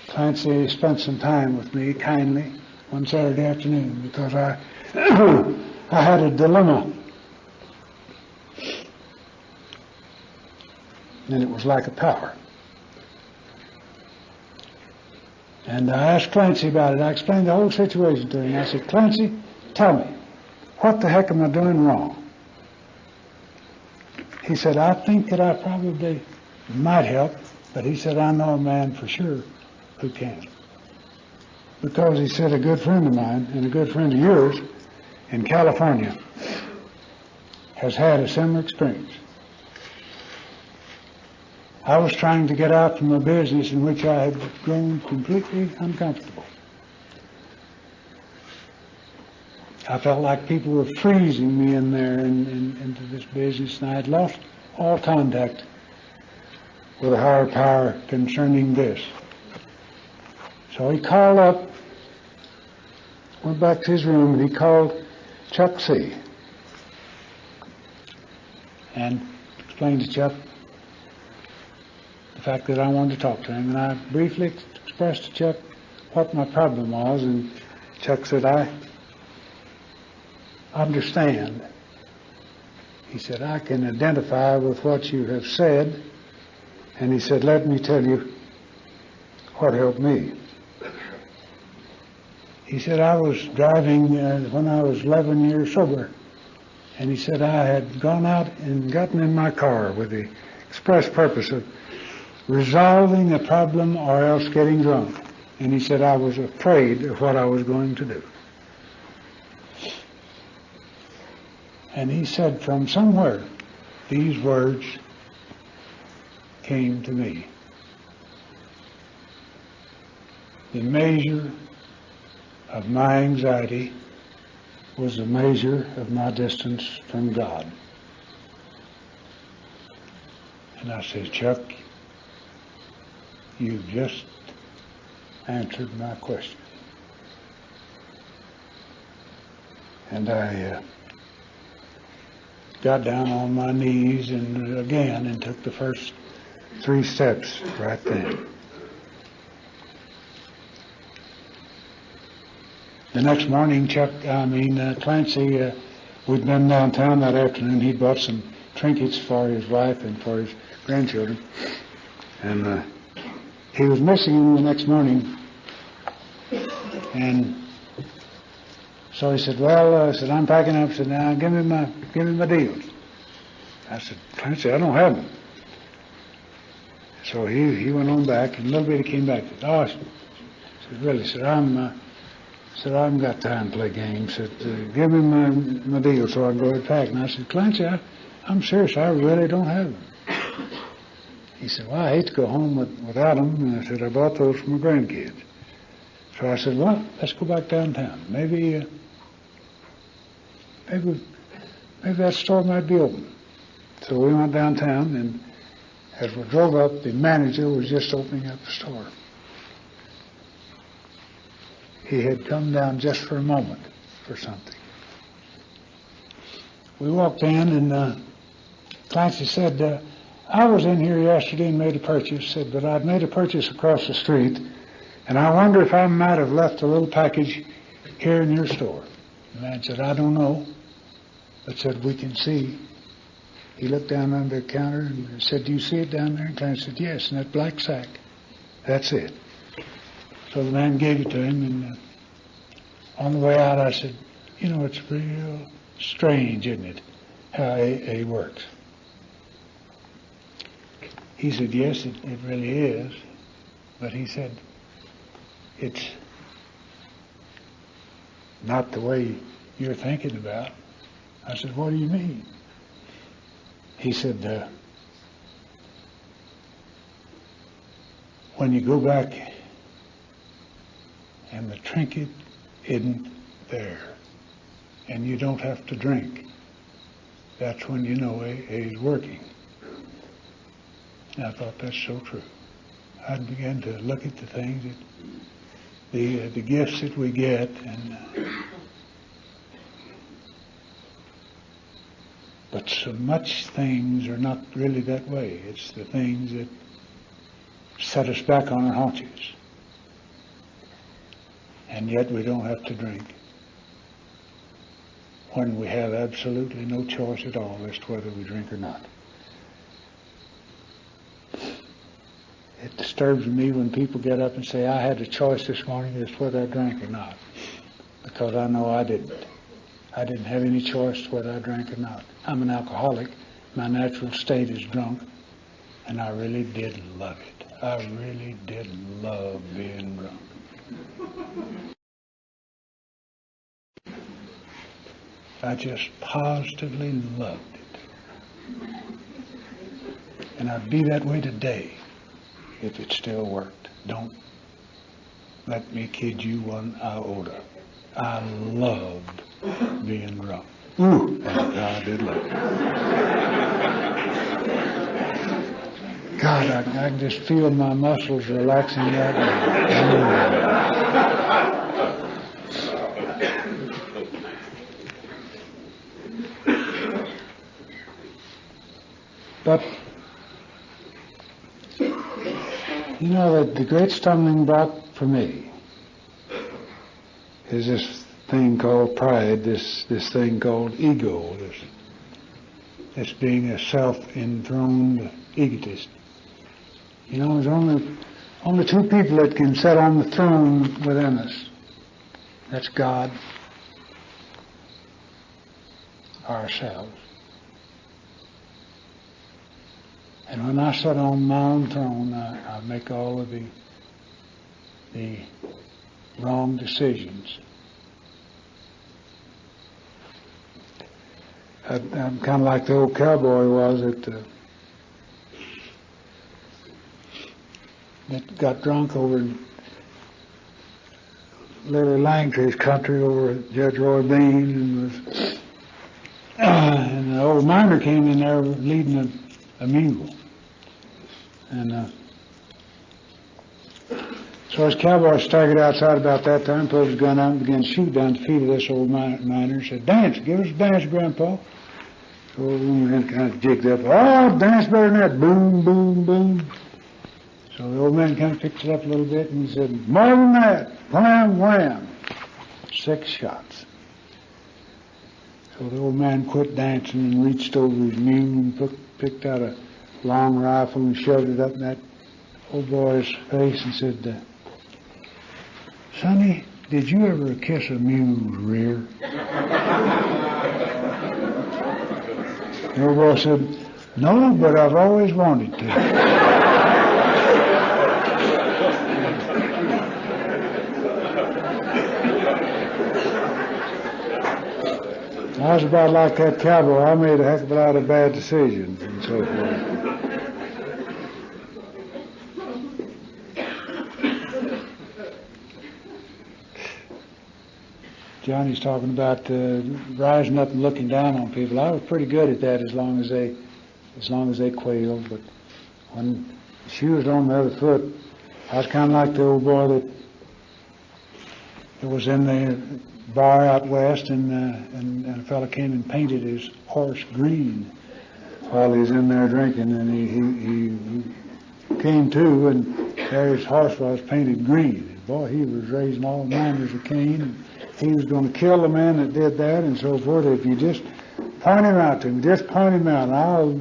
Clancy spent some time with me kindly one Saturday afternoon because I had a dilemma. And it was like a power. And I asked Clancy about it. I explained the whole situation to him. I said, Clancy, tell me, what the heck am I doing wrong? He said, I think that I probably might help, but he said, I know a man for sure who can. Because he said a good friend of mine and a good friend of yours in California has had a similar experience. I was trying to get out from a business in which I had grown completely uncomfortable. I felt like people were freezing me in there into this business, and I had lost all contact with a higher power concerning this. So he called up, went back to his room, and he called Chuck C. and explained to Chuck the fact that I wanted to talk to him. And I briefly expressed to Chuck what my problem was, and Chuck said, I understand. He said, I can identify with what you have said. And he said, let me tell you what helped me. He said, I was driving when I was 11 years sober. And he said, I had gone out and gotten in my car with the express purpose of resolving a problem or else getting drunk. And he said, I was afraid of what I was going to do. And he said, from somewhere, these words came to me. The measure of my anxiety was the measure of my distance from God. And I said, Chuck, you've just answered my question. And I got down on my knees and took the first 3 steps right then. The next morning, Clancy, we'd been downtown that afternoon. He'd bought some trinkets for his wife and for his grandchildren. And he was missing them the next morning. And so he said, I'm packing up. He said, now give me my deals. I said, Clancy, I don't have them. So he went on back, and a little bit he came back. He said, I said, really? He said, I haven't got time to play games. He said, give me my deal so I can go ahead and pack. And I said, Clancy, I'm serious. I really don't have them. He said, well, I hate to go home without them. And I said, I bought those for my grandkids. So I said, well, let's go back downtown. Maybe that store might be open. So we went downtown, and as we drove up, the manager was just opening up the store. He had come down just for a moment for something. We walked in, and Clancy said, I was in here yesterday and made a purchase, said, but I'd made a purchase across the street, and I wonder if I might have left a little package here in your store. The man said, I don't know, but said, we can see. He looked down under the counter and said, do you see it down there? And Clancy said, yes, in that black sack. That's it. So the man gave it to him, and on the way out I said, it's real strange, isn't it, how AA works? He said, yes, it really is. But he said, it's not the way you're thinking about. I said, what do you mean? He said, when you go back and the trinket isn't there and you don't have to drink, that's when you know AA is working. And I thought, that's so true. I began to look at the things that the gifts that we get, and but so much things are not really that way. It's the things that set us back on our haunches, and yet we don't have to drink when we have absolutely no choice at all as to whether we drink or not. It disturbs me when people get up and say, I had a choice this morning as to whether I drank or not, because I know I didn't. I didn't have any choice whether I drank or not. I'm an alcoholic. My natural state is drunk, and I really did love it. I really did love being drunk. I just positively loved it. And I'd be that way today if it still worked. Don't let me kid you one iota. I loved being drunk. Ooh, I did love it. God, I can just feel my muscles relaxing right now. But, you know, the great stumbling block for me is this thing called pride, this thing called ego, this being a self-enthroned egotist. You know, there's only two people that can sit on the throne within us. That's God, ourselves. And when I sit on my own throne, I make all of the wrong decisions. I'm kind of like the old cowboy was that got drunk over in Larry Langtry's country over at Judge Roy Bean, and the old miner came in there leading a mule. And so his cowboy staggered outside about that time, pulled his gun out and began to shoot down the feet of this old miner and said, "Dance, give us a dance, Grandpa." So the old man kind of jigged up, "Oh, dance better than that." Boom, boom, boom. So the old man kind of picked it up a little bit and he said, "More than that, wham, wham." 6 shots. So the old man quit dancing and reached over his mule and picked out a long rifle and shoved it up in that old boy's face and said, "Sonny, did you ever kiss a mule's rear?" The old boy said, "No, but I've always wanted to." I was about like that cowboy. I made a heck of a lot of bad decisions and so forth. Johnny's talking about rising up and looking down on people. I was pretty good at that as long as they quailed. But when the shoe was on the other foot, I was kind of like the old boy that was in the bar out west, and a fellow came and painted his horse green while he was in there drinking, and he came to, and there his horse was painted green. And boy, he was raising all the miners of Cain, and he was going to kill the man that did that, and so forth. If you just point him out to him, just point him out,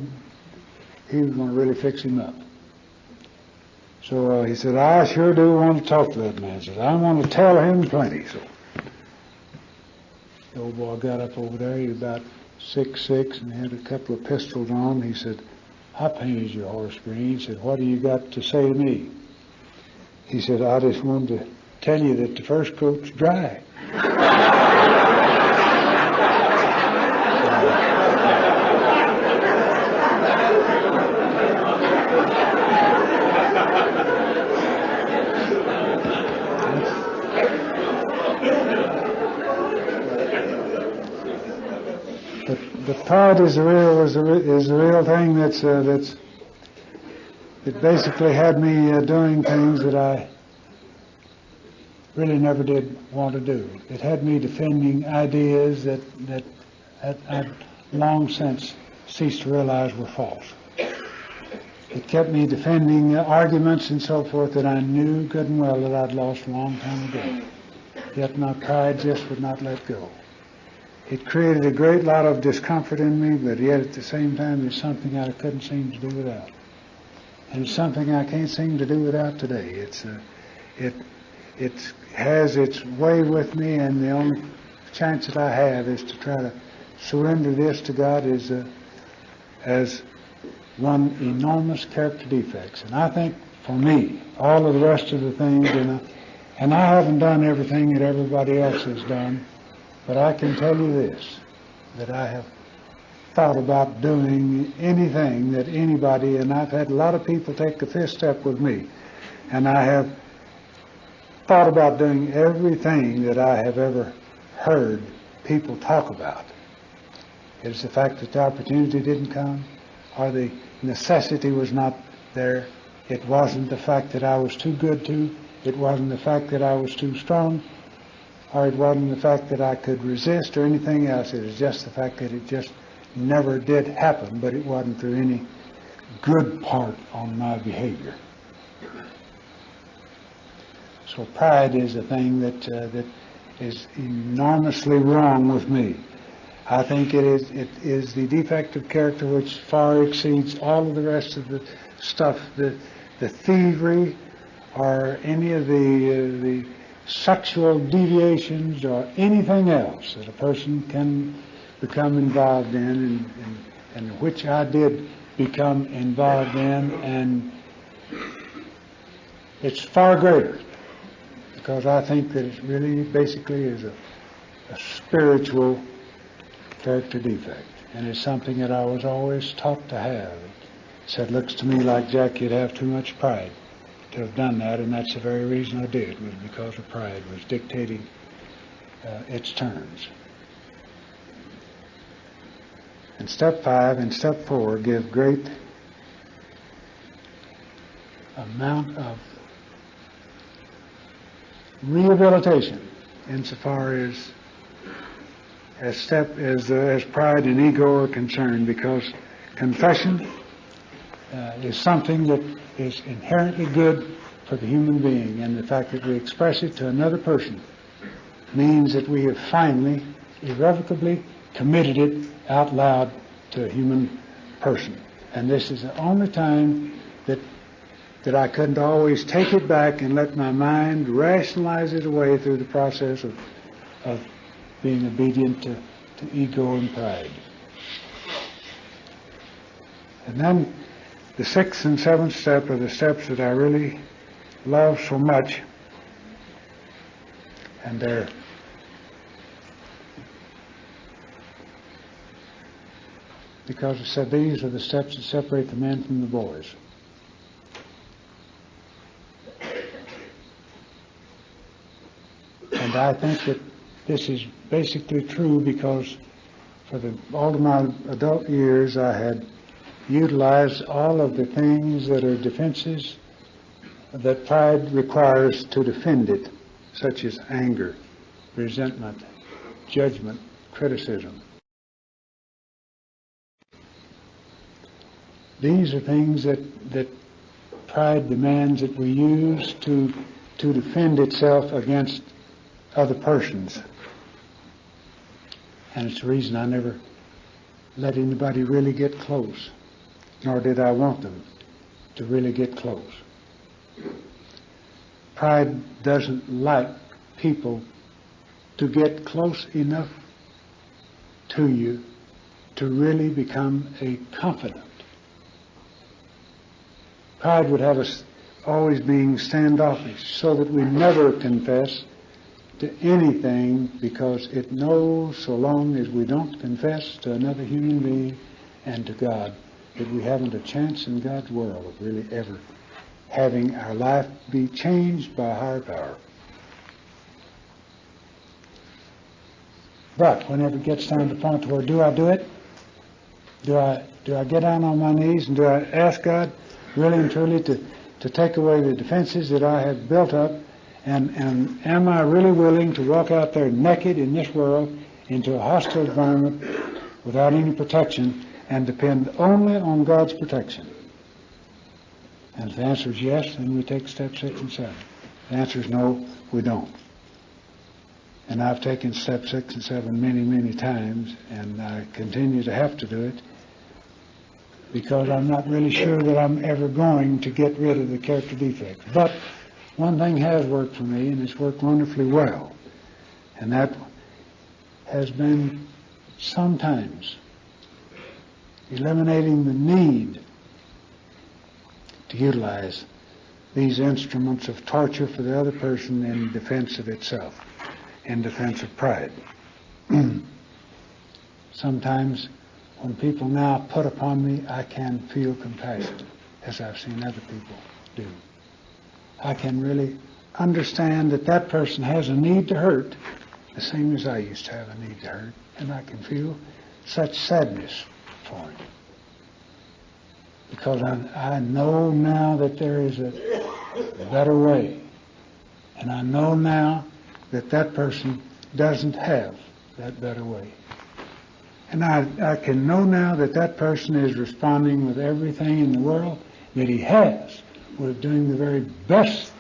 he was going to really fix him up. So he said, "I sure do want to talk to that man." He said, "I want to tell him plenty." So the old boy got up over there. He was about 6'6", and had a couple of pistols on. He said, "I painted your horse green." He said, "What do you got to say to me?" He said, "I just wanted to tell you that the first coat's dry. But pride is the real thing that basically had me doing things that I really never did want to do. It had me defending ideas that I'd long since ceased to realize were false. It kept me defending arguments and so forth that I knew good and well that I'd lost a long time ago. Yet my pride just would not let go. It created a great lot of discomfort in me, but yet at the same time it's something I couldn't seem to do without. And it's something I can't seem to do without today. It has its way with me, and the only chance that I have is to try to surrender this to God as one enormous character defects. And I think for me, all of the rest of the things, and I haven't done everything that everybody else has done, but I can tell you this, that I have thought about doing anything that anybody, and I've had a lot of people take the fifth step with me, and I have thought about doing everything that I have ever heard people talk about. It's the fact that the opportunity didn't come, or the necessity was not there. It wasn't the fact that I was too good to. It wasn't the fact that I was too strong, or it wasn't the fact that I could resist or anything else. It was just the fact that it just never did happen, but it wasn't through any good part on my behavior. So pride is a thing that is enormously wrong with me. I think it is the defect of character which far exceeds all of the rest of the stuff, the thievery, or any of the sexual deviations, or anything else that a person can become involved in, and which I did become involved in, and it's far greater, because I think that it really basically is a spiritual character defect, and it's something that I was always taught to have. It said, looks to me like, Jack, you'd have too much pride to have done that, and that's the very reason I did, was because of pride was dictating its terms. And step 5 and step 4 give great amount of rehabilitation insofar as pride and ego are concerned, because confession is something that is inherently good for the human being, and the fact that we express it to another person means that we have finally, irrevocably committed it out loud to a human person. And this is the only time that I couldn't always take it back and let my mind rationalize it away through the process of being obedient to ego and pride. And then the 6th and 7th step are the steps that I really love so much, and they're because it said these are the steps that separate the men from the boys. And I think that this is basically true because for all of my adult years I had utilized all of the things that are defenses that pride requires to defend it, such as anger, resentment, judgment, criticism. These are things that pride demands that we use to defend itself against other persons. And it's the reason I never let anybody really get close, nor did I want them to really get close. Pride doesn't like people to get close enough to you to really become a confidant. Pride would have us always being standoffish, so that we never confess to anything, because it knows, so long as we don't confess to another human being and to God, that we haven't a chance in God's world of really ever having our life be changed by a higher power. But whenever it gets down to the point where do I do it? Do I get down on my knees and do I ask God really and truly to take away the defenses that I have built up? And am I really willing to walk out there naked in this world into a hostile environment without any protection and depend only on God's protection? And if the answer is yes, then we take step 6 and 7. If the answer is no, we don't. And I've taken step 6 and 7 many, many times, and I continue to have to do it because I'm not really sure that I'm ever going to get rid of the character defects. But one thing has worked for me, and it's worked wonderfully well, and that has been sometimes eliminating the need to utilize these instruments of torture for the other person in defense of itself, in defense of pride. Sometimes when people now put upon me, I can feel compassion, as I've seen other people do. I can really understand that that person has a need to hurt, the same as I used to have a need to hurt, and I can feel such sadness for him. Because I know now that there is a better way, and I know now that that person doesn't have that better way. And I can know now that that person is responding with everything in the world that he has, with doing the very best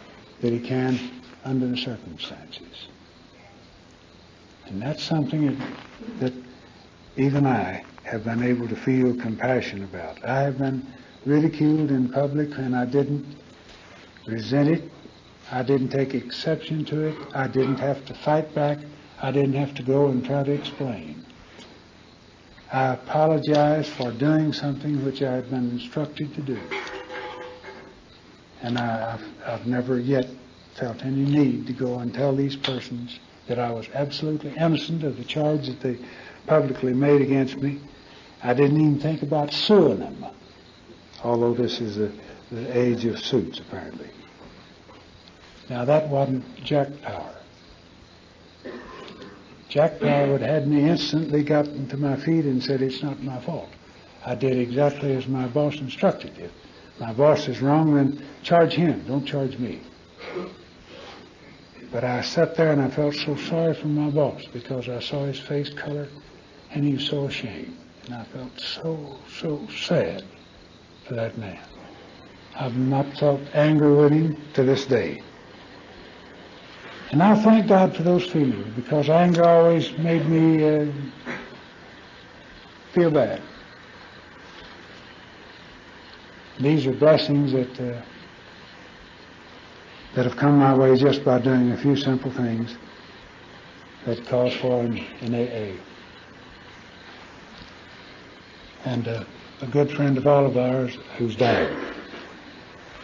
that he can under the circumstances. And that's something that even I have been able to feel compassion about. I have been ridiculed in public, and I didn't resent it. I didn't take exception to it. I didn't have to fight back. I didn't have to go and try to explain. I apologize for doing something which I had been instructed to do. And I've never yet felt any need to go and tell these persons that I was absolutely innocent of the charge that they publicly made against me. I didn't even think about suing them, although this is the age of suits, apparently. Now, that wasn't Jack Power. Jack Power would have had me instantly gotten to my feet and said, it's not my fault. I did exactly as my boss instructed. If my boss is wrong, then charge him. Don't charge me. But I sat there and I felt so sorry for my boss because I saw his face color and he was so ashamed. And I felt so sad for that man. I've not felt anger with him to this day. And I thank God for those feelings, because anger always made me feel bad. These are blessings that have come my way just by doing a few simple things that calls for in AA. And a good friend of all of ours who's died,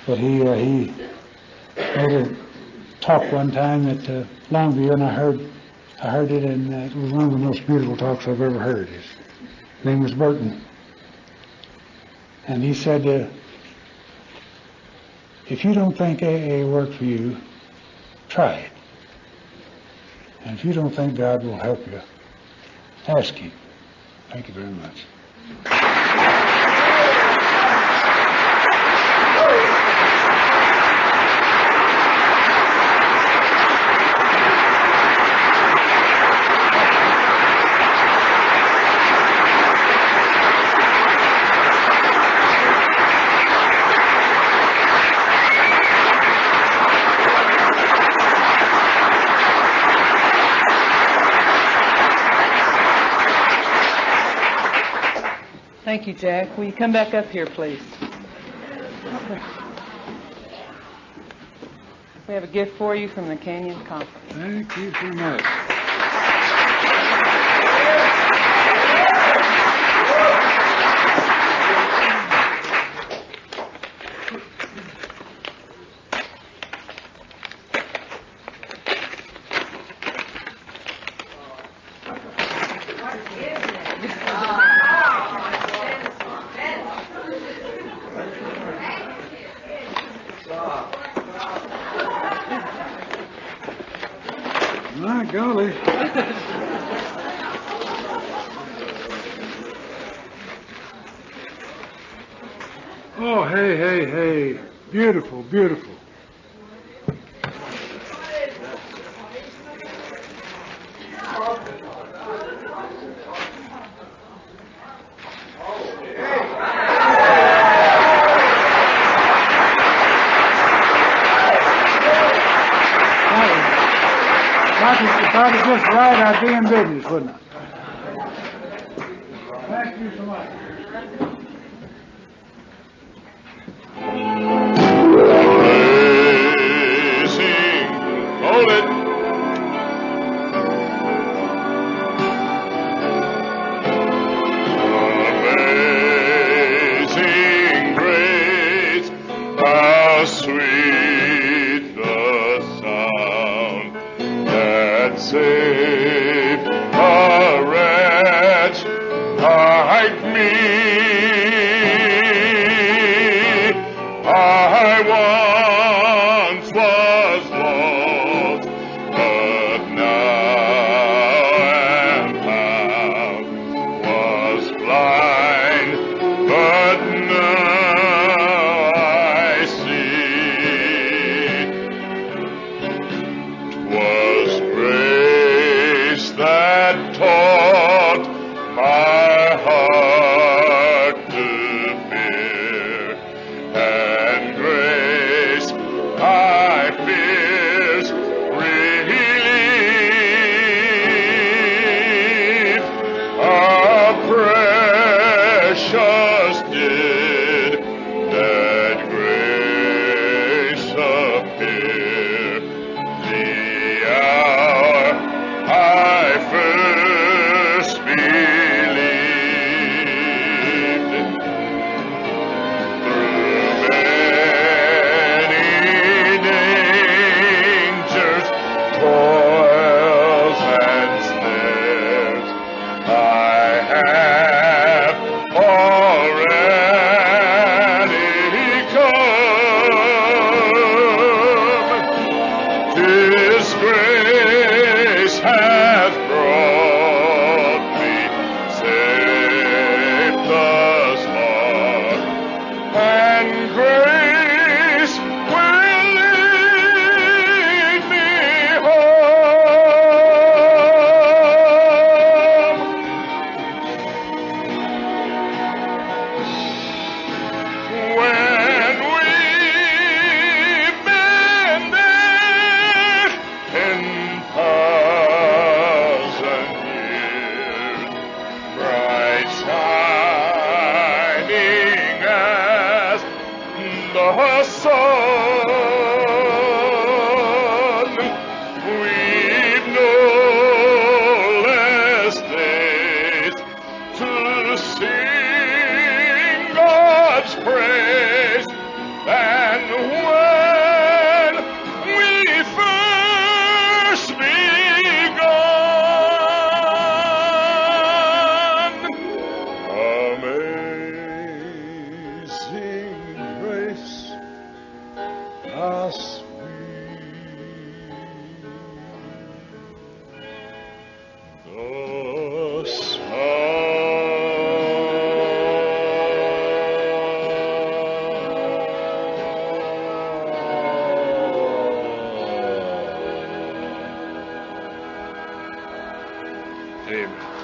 but he made a talk one time at Longview, and I heard it, and it was one of the most beautiful talks I've ever heard. His name was Burton, and he said, if you don't think AA worked for you, try it. And if you don't think God will help you, ask Him. Thank you very much. Thank you, Jack. Will you come back up here, please? We have a gift for you from the Canyon Conference. Thank you so much. Absolutely. Oh, hey, hey, hey. Beautiful, beautiful. If I was just right, I'd be in business, wouldn't I? Thank you so much. Hold it. Amazing grace, how sweet the sound that saved a wretch like me. I once was lost, but now am found. Was blind, but now I see. 'Twas grace that taught my heart to fear, and grace my fears relieved. How precious did that grace appear the hour I first believed. Through many dangers, toils, and snares, I have already come. 'Tis grace hath brought me safe thus far, and grace will lead me home. When we've been there 10,000 years, bright shining as the sun, we've no less days to sing God's praise than when we first begun. Amazing grace, how sweet the sound. Amen.